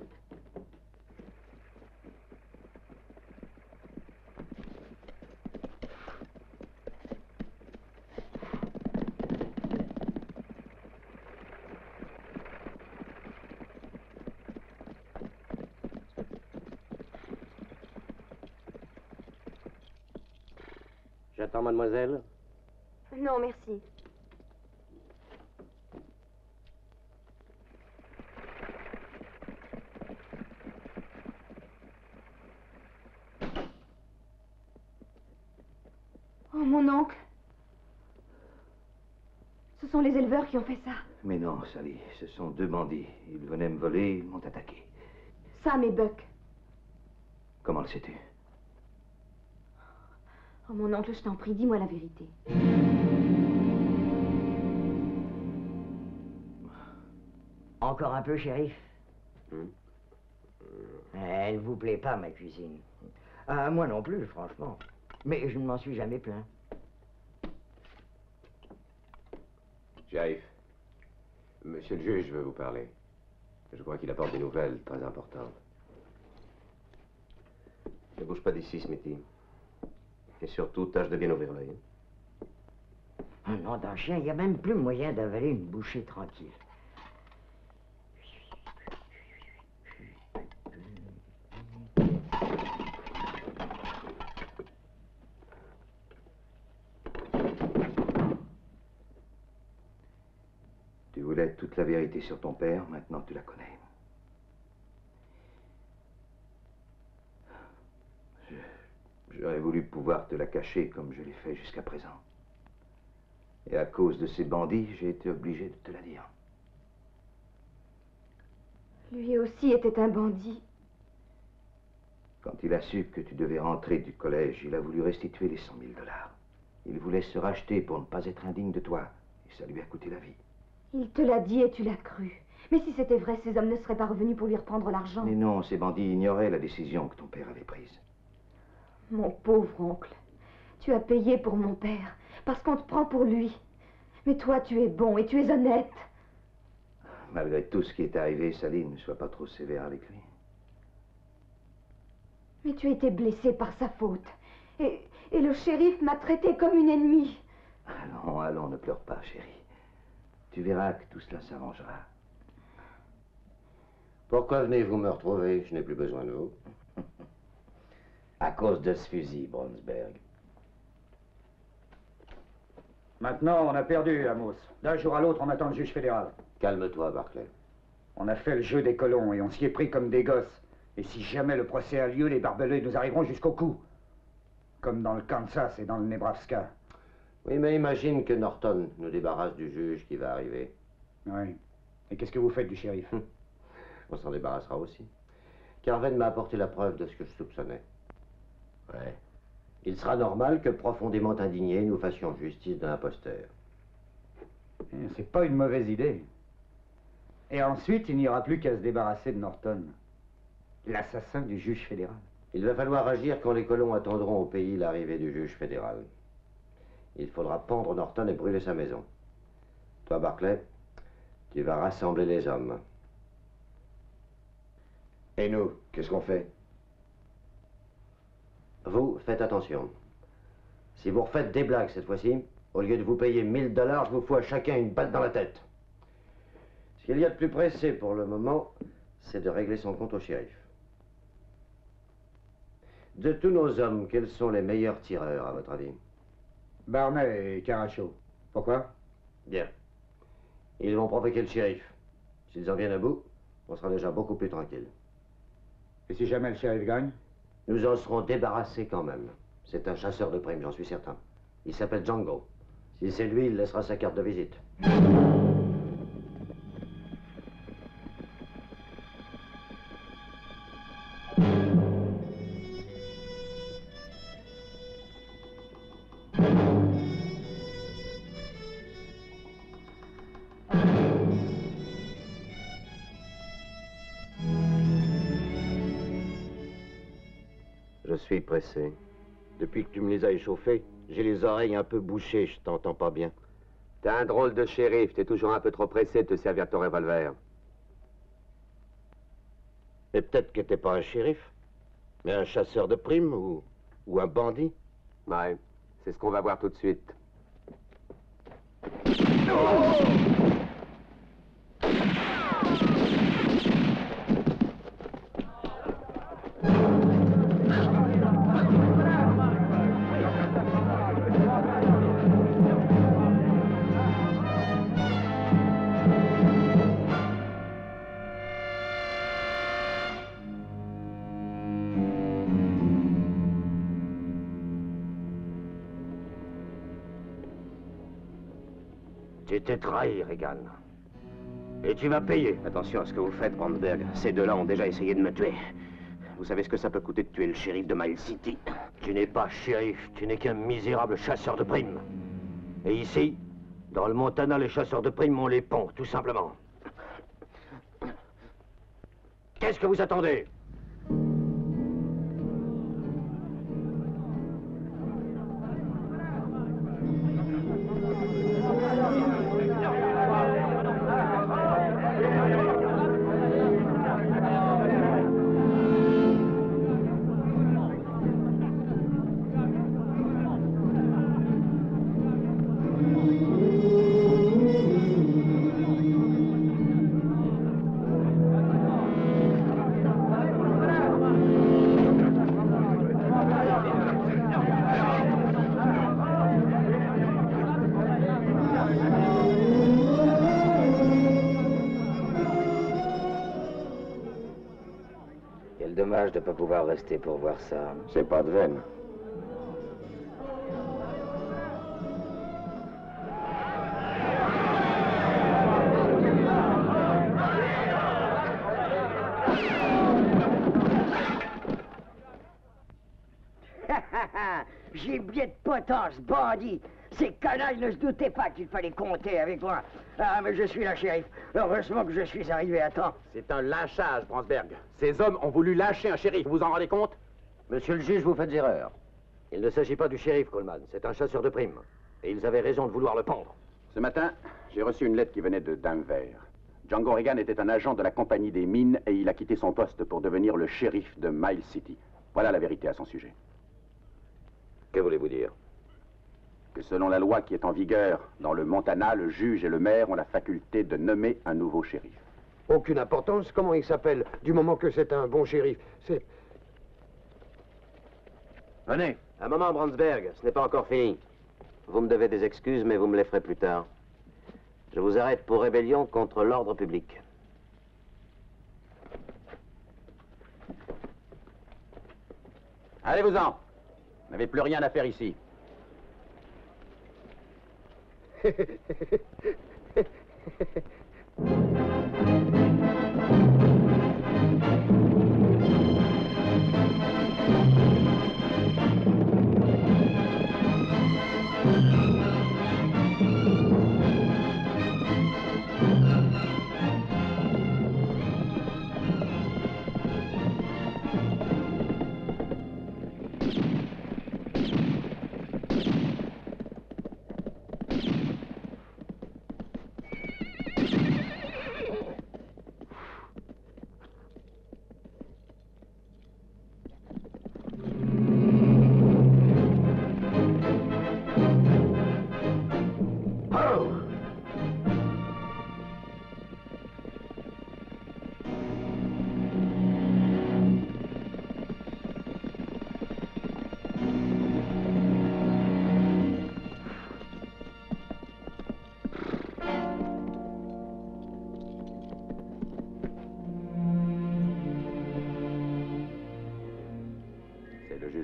J'attends, mademoiselle. Non, merci. Oh, mon oncle. Ce sont les éleveurs qui ont fait ça. Mais non, Sally, ce sont deux bandits. Ils venaient me voler, ils m'ont attaqué. Sam et Buck. Comment le sais-tu? Oh, mon oncle, je t'en prie, dis-moi la vérité. Encore un peu, shérif? Elle ne vous plaît pas, ma cuisine. Ah, moi non plus, franchement. Mais je ne m'en suis jamais plaint. Shérif, monsieur le juge veut vous parler. Je crois qu'il apporte des nouvelles très importantes. Ne bouge pas d'ici, Smithy. Et surtout, tâche de bien ouvrir l'œil. Un nom d'un chien, il n'y a même plus moyen d'avaler une bouchée tranquille. Tu voulais toute la vérité sur ton père, maintenant tu la connais. J'aurais voulu pouvoir te la cacher comme je l'ai fait jusqu'à présent. Et à cause de ces bandits, j'ai été obligé de te la dire. Lui aussi était un bandit. Quand il a su que tu devais rentrer du collège, il a voulu restituer les 100 000 $. Il voulait se racheter pour ne pas être indigne de toi. Et ça lui a coûté la vie. Il te l'a dit et tu l'as cru. Mais si c'était vrai, ces hommes ne seraient pas revenus pour lui reprendre l'argent. Mais non, ces bandits ignoraient la décision que ton père avait prise. Mon pauvre oncle, tu as payé pour mon père, parce qu'on te prend pour lui. Mais toi, tu es bon et tu es honnête. Malgré tout ce qui est arrivé, Sally, ne sois pas trop sévère avec lui. Mais tu as été blessé par sa faute. Et le shérif m'a traité comme une ennemie. Allons, allons, ne pleure pas, chérie. Tu verras que tout cela s'arrangera. Pourquoi venez-vous me retrouver? Je n'ai plus besoin de vous. À cause de ce fusil, Brownsberg. Maintenant, on a perdu, Amos. D'un jour à l'autre, on attend le juge fédéral. Calme-toi, Barclay. On a fait le jeu des colons et on s'y est pris comme des gosses. Et si jamais le procès a lieu, les barbelés nous arriveront jusqu'au cou. Comme dans le Kansas et dans le Nebraska. Oui, mais imagine que Norton nous débarrasse du juge qui va arriver. Oui. Et qu'est-ce que vous faites du shérif? On s'en débarrassera aussi. Carven m'a apporté la preuve de ce que je soupçonnais. Ouais. Il sera normal que, profondément indignés, nous fassions justice d'un imposteur. C'est pas une mauvaise idée. Et ensuite, il n'y aura plus qu'à se débarrasser de Norton, l'assassin du juge fédéral. Il va falloir agir quand les colons attendront au pays l'arrivée du juge fédéral. Il faudra pendre Norton et brûler sa maison. Toi, Barclay, tu vas rassembler les hommes. Et nous, qu'est-ce qu'on fait? Vous, faites attention. Si vous refaites des blagues cette fois-ci, au lieu de vous payer 1 000 $, je vous fous à chacun une balle dans la tête. Ce qu'il y a de plus pressé pour le moment, c'est de régler son compte au shérif. De tous nos hommes, quels sont les meilleurs tireurs, à votre avis? Barney et Caracho. Pourquoi? Bien. Ils vont provoquer le shérif. S'ils en viennent à bout, on sera déjà beaucoup plus tranquille. Et si jamais le shérif gagne? Nous en serons débarrassés quand même. C'est un chasseur de primes, j'en suis certain. Il s'appelle Django. Si c'est lui, il laissera sa carte de visite. Je suis pressé. Depuis que tu me les as échauffés, j'ai les oreilles un peu bouchées, je t'entends pas bien. T'es un drôle de shérif, t'es toujours un peu trop pressé de te servir de ton revolver. Et peut-être que t'es pas un shérif, mais un chasseur de primes ou un bandit. Ouais, c'est ce qu'on va voir tout de suite. Tu t'es trahi, Regan. Et tu vas payer. Attention à ce que vous faites, Brandberg. Ces deux-là ont déjà essayé de me tuer. Vous savez ce que ça peut coûter de tuer le shérif de Miles City? Tu n'es pas shérif, tu n'es qu'un misérable chasseur de primes. Et ici, dans le Montana, les chasseurs de primes ont les ponts, tout simplement. Qu'est-ce que vous attendez? Dommage de ne pas pouvoir rester pour voir ça. C'est pas de veine. J'ai bien de potence, bandit. Ces canailles ne se doutaient pas qu'il fallait compter avec moi. Ah, mais je suis là, shérif. Heureusement que je suis arrivé à temps. C'est un lynchage, Brandberg. Ces hommes ont voulu lyncher un shérif, vous vous en rendez compte? Monsieur le juge, vous faites erreur. Il ne s'agit pas du shérif, Coleman. C'est un chasseur de primes. Et ils avaient raison de vouloir le pendre. Ce matin, j'ai reçu une lettre qui venait de Denver. Django Regan était un agent de la compagnie des mines et il a quitté son poste pour devenir le shérif de Miles City. Voilà la vérité à son sujet. Que voulez-vous dire? Que selon la loi qui est en vigueur dans le Montana, le juge et le maire ont la faculté de nommer un nouveau shérif. Aucune importance, comment il s'appelle, du moment que c'est un bon shérif. C'est... Venez. Un moment, Brandberg, ce n'est pas encore fini. Vous me devez des excuses, mais vous me les ferez plus tard. Je vous arrête pour rébellion contre l'ordre public. Allez-vous-en. Vous n'avez plus rien à faire ici.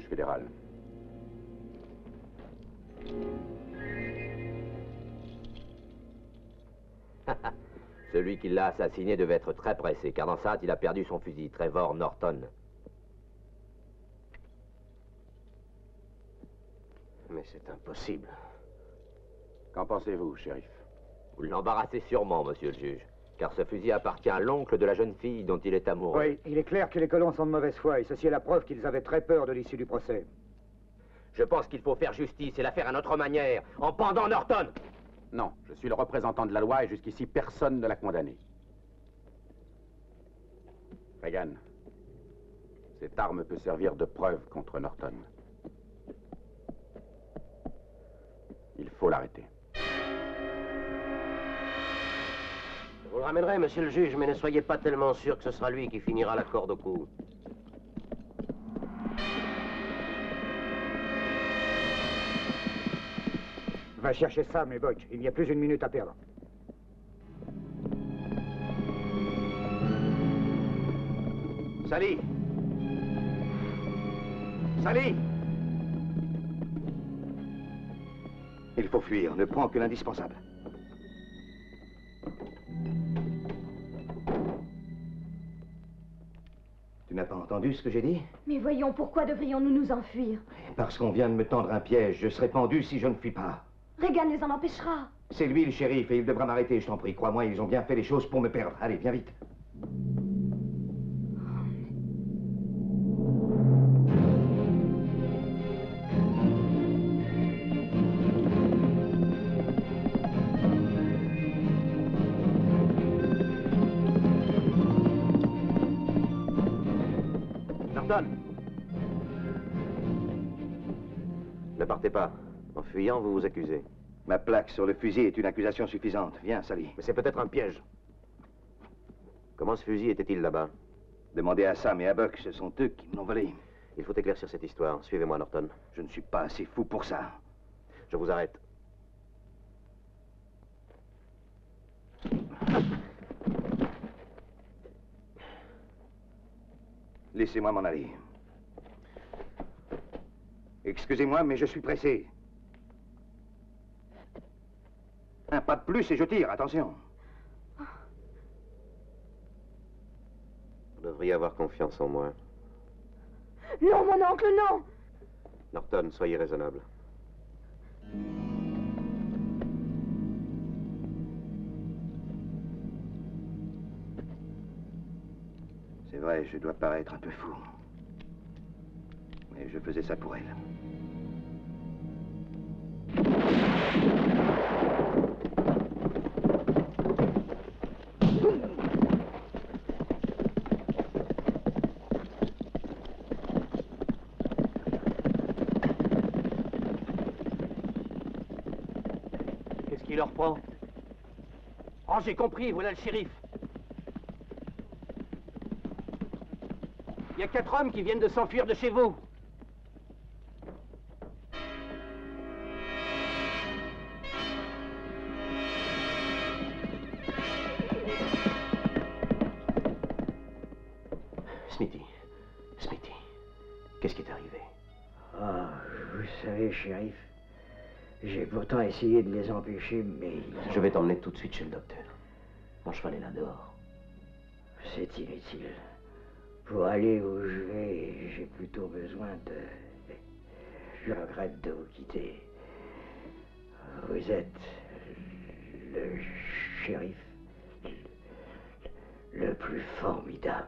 Fédéral. Celui qui l'a assassiné devait être très pressé, car dans sa hâte, il a perdu son fusil, Trevor Norton. Mais c'est impossible. Qu'en pensez-vous, shérif? Vous l'embarrassez sûrement, monsieur le juge, car ce fusil appartient à l'oncle de la jeune fille dont il est amoureux. Oui, il est clair que les colons sont de mauvaise foi, et ceci est la preuve qu'ils avaient très peur de l'issue du procès. Je pense qu'il faut faire justice et la faire à notre manière, en pendant Norton. Non, je suis le représentant de la loi et jusqu'ici, personne ne l'a condamné. Reagan, cette arme peut servir de preuve contre Norton. Il faut l'arrêter. Vous le ramènerez, monsieur le juge, mais ne soyez pas tellement sûr que ce sera lui qui finira la corde au cou. Va chercher Sam et Butch. Il n'y a plus une minute à perdre. Sally! Sally! Il faut fuir. Ne prends que l'indispensable. Tu n'as pas entendu ce que j'ai dit? Mais voyons, pourquoi devrions-nous nous enfuir? Parce qu'on vient de me tendre un piège. Je serai pendu si je ne fuis pas. Reagan les en empêchera. C'est lui le shérif et il devra m'arrêter, je t'en prie. Crois-moi, ils ont bien fait les choses pour me perdre. Allez, viens vite. Norton! Ne partez pas. En fuyant, vous vous accusez. Ma plaque sur le fusil est une accusation suffisante. Viens, Sally. Mais c'est peut-être un piège. Comment ce fusil était-il là-bas? Demandez à Sam et à Buck, ce sont eux qui me l'ont volé. Il faut éclaircir cette histoire. Suivez-moi, Norton. Je ne suis pas assez fou pour ça. Je vous arrête. Laissez-moi m'en aller. Excusez-moi, mais je suis pressé. Un pas de plus et je tire, attention. Vous devriez avoir confiance en moi. Non, mon oncle, non! Norton, soyez raisonnable. C'est vrai, je dois paraître un peu fou. Mais je faisais ça pour elle. Qu'est-ce qui leur prend? Oh, j'ai compris, voilà le shérif. Il y a 4 hommes qui viennent de s'enfuir de chez vous. Smithy. Smithy. Qu'est-ce qui est arrivé? Ah, vous savez, shérif, j'ai pourtant essayé de les empêcher, mais... Je vais t'emmener tout de suite chez le docteur. Mon cheval est là dehors. C'est inutile. Pour aller où je vais, j'ai plutôt besoin de... Je regrette de vous quitter. Vous êtes le shérif le plus formidable.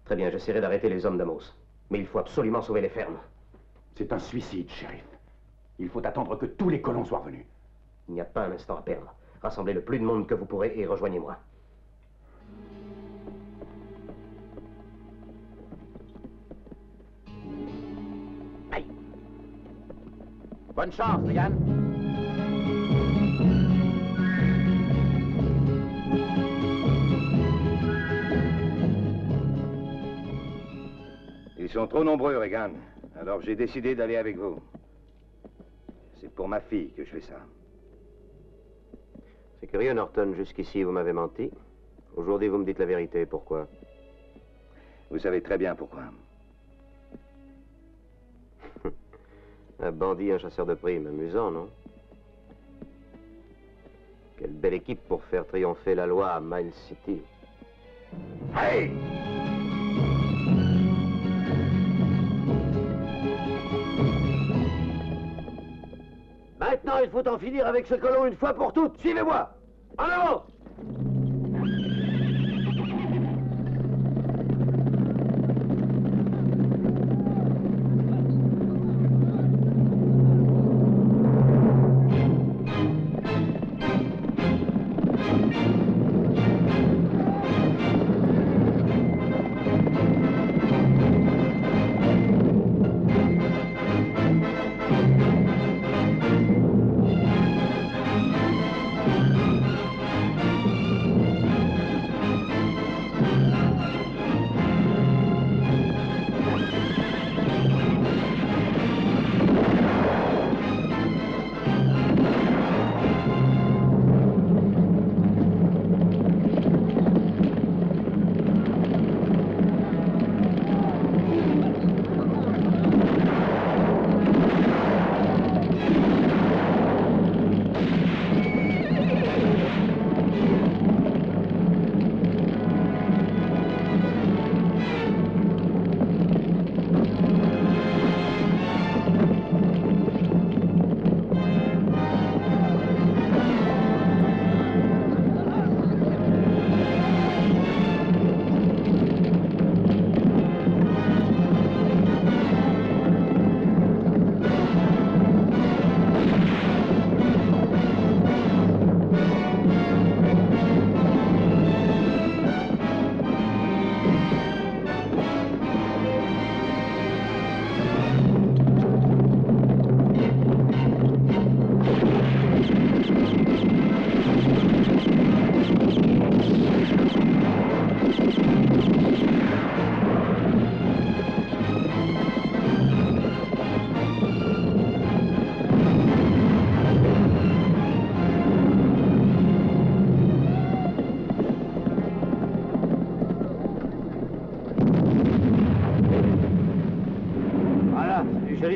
Très bien, j'essaierai d'arrêter les hommes d'Amos. Mais il faut absolument sauver les fermes. C'est un suicide, shérif. Il faut attendre que tous les colons soient revenus. Il n'y a pas un instant à perdre. Rassemblez le plus de monde que vous pourrez et rejoignez-moi. Aïe. Bonne chance, Reagan. Ils sont trop nombreux, Reagan. Alors j'ai décidé d'aller avec vous. C'est pour ma fille que je fais ça. C'est curieux, Norton. Jusqu'ici, vous m'avez menti. Aujourd'hui, vous me dites la vérité. Pourquoi? Vous savez très bien pourquoi. Un bandit, un chasseur de primes. Amusant, non? Quelle belle équipe pour faire triompher la loi à Miles City. Hey! Maintenant, il faut en finir avec ce colon une fois pour toutes. Suivez-moi. En avant!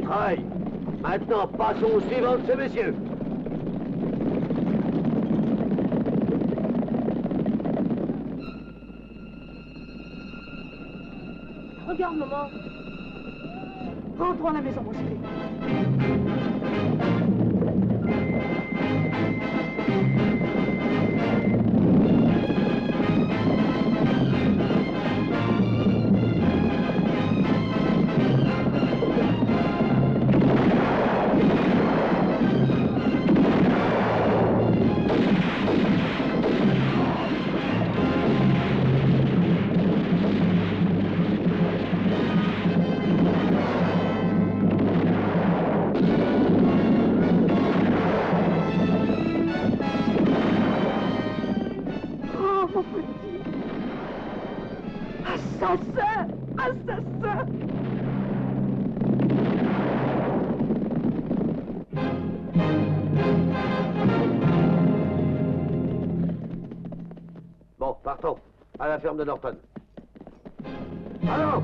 Travail. Maintenant, passons au suivant de ce monsieur. Regarde, maman. Rentrons à la maison, mon chéri. Bon, partons. À la ferme de Norton. Allons!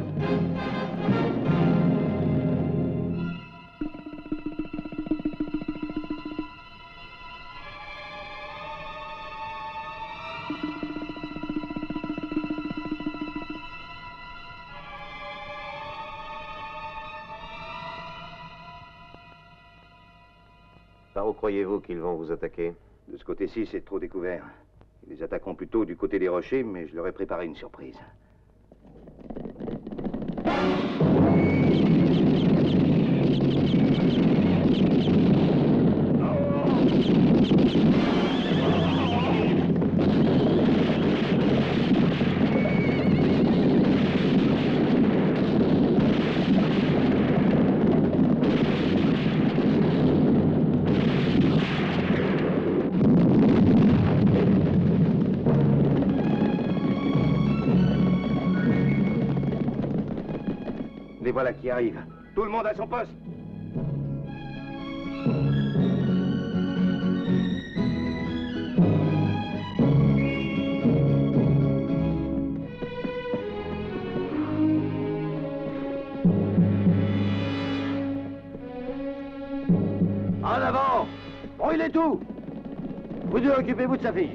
Par où croyez-vous qu'ils vont vous attaquer? De ce côté-ci, c'est trop découvert. Ils les attaqueront plutôt du côté des rochers, mais je leur ai préparé une surprise. Les voilà qui arrivent. Tout le monde à son poste. En avant! Brûlez tout! Vous deux, occupez-vous de sa fille.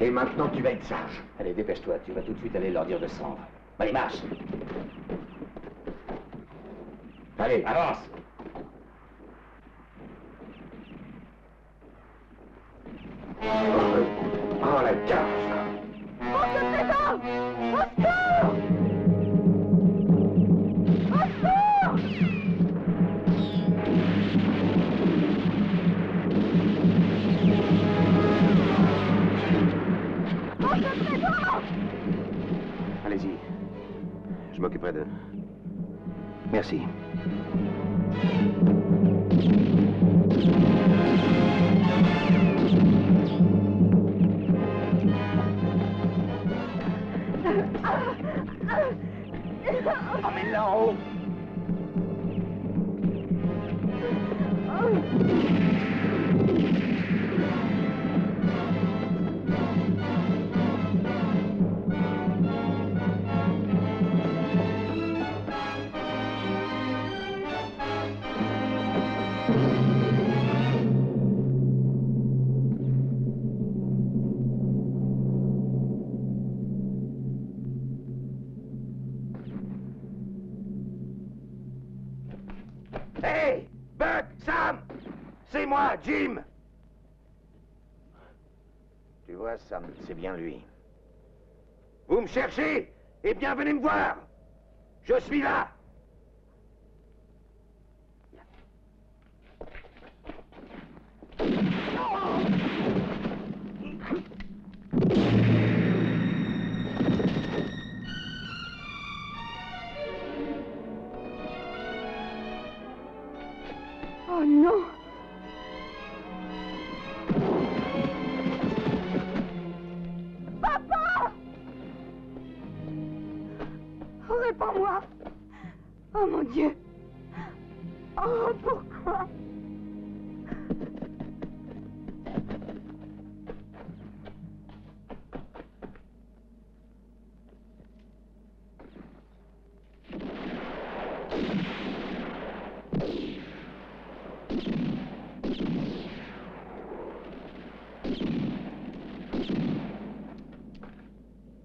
Et maintenant, tu vas être sage. Allez, dépêche-toi, tu vas tout de suite aller leur dire de se rendre. Allez, marche. Allez, avance. Oh, la cage. Au secours! Au secours! Au secours! Allez-y. Je m'occuperai d'eux. Merci. Emmène-la en haut. Hey, Buck, Sam, c'est moi, Jim. Tu vois, Sam, c'est bien lui. Vous me cherchez? Eh bien, venez me voir. Je suis là. Oh non! Papa! Oh, réponds-moi! Oh mon Dieu! Oh, pourquoi?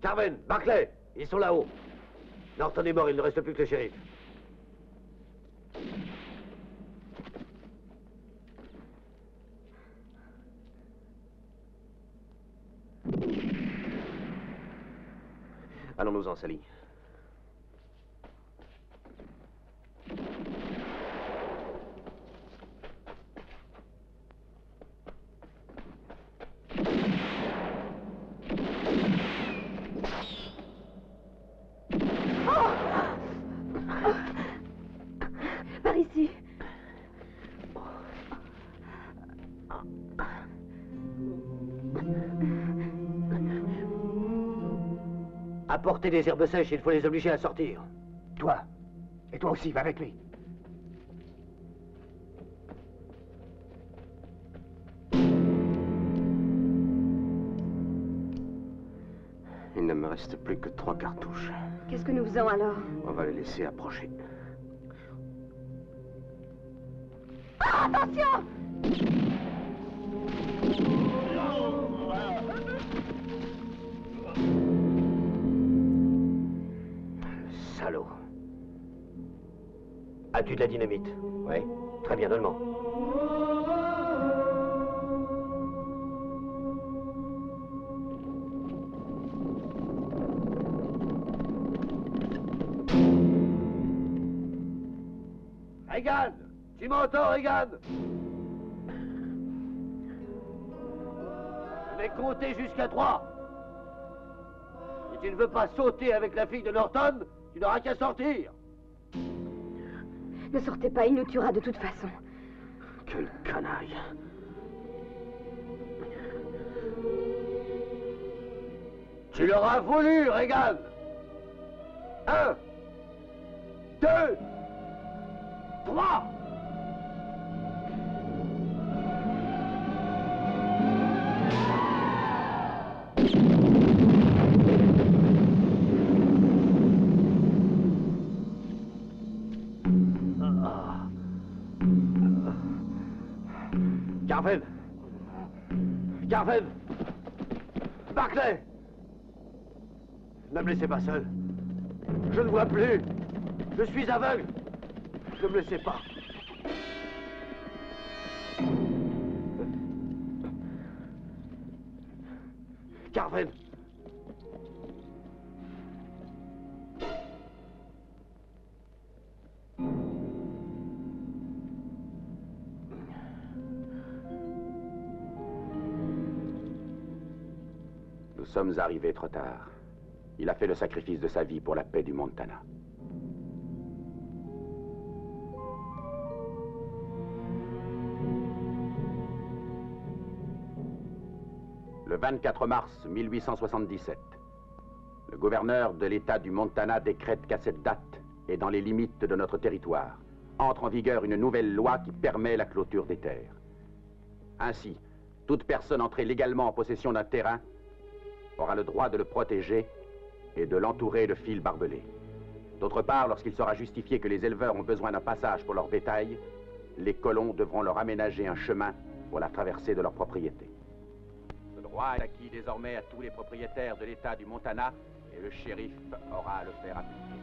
Carmen, Barclay, ils sont là-haut. Norton est mort, il ne reste plus que le shérif. Allons-nous-en, Sally. Par ici. Apportez des herbes sèches, il faut les obliger à sortir. Toi. Et toi aussi, va avec lui. Il ne me reste plus que 3 cartouches. Qu'est-ce que nous faisons alors? On va les laisser approcher. Ah, attention! Salaud. As-tu de la dynamite? Oui. Très bien, donne-moi. Regarde! Tu m'entends, regarde! Je vais compter jusqu'à 3. Si tu ne veux pas sauter avec la fille de Norton, tu n'auras qu'à sortir. Ne sortez pas, il nous tuera de toute façon. Quel canaille! Tu l'auras voulu, Regan! 1, 2, 3! Garvin! Garvin! Barclay! Ne me laissez pas seul. Je ne vois plus. Je suis aveugle. Ne me laissez pas. Garvin! Nous sommes arrivés trop tard. Il a fait le sacrifice de sa vie pour la paix du Montana. Le 24 mars 1877, le gouverneur de l'État du Montana décrète qu'à cette date, et dans les limites de notre territoire, entre en vigueur une nouvelle loi qui permet la clôture des terres. Ainsi, toute personne entrée légalement en possession d'un terrain aura le droit de le protéger et de l'entourer de fils barbelés. D'autre part, lorsqu'il sera justifié que les éleveurs ont besoin d'un passage pour leur bétail, les colons devront leur aménager un chemin pour la traversée de leur propriété. Ce droit est acquis désormais à tous les propriétaires de l'État du Montana et le shérif aura à le faire appliquer.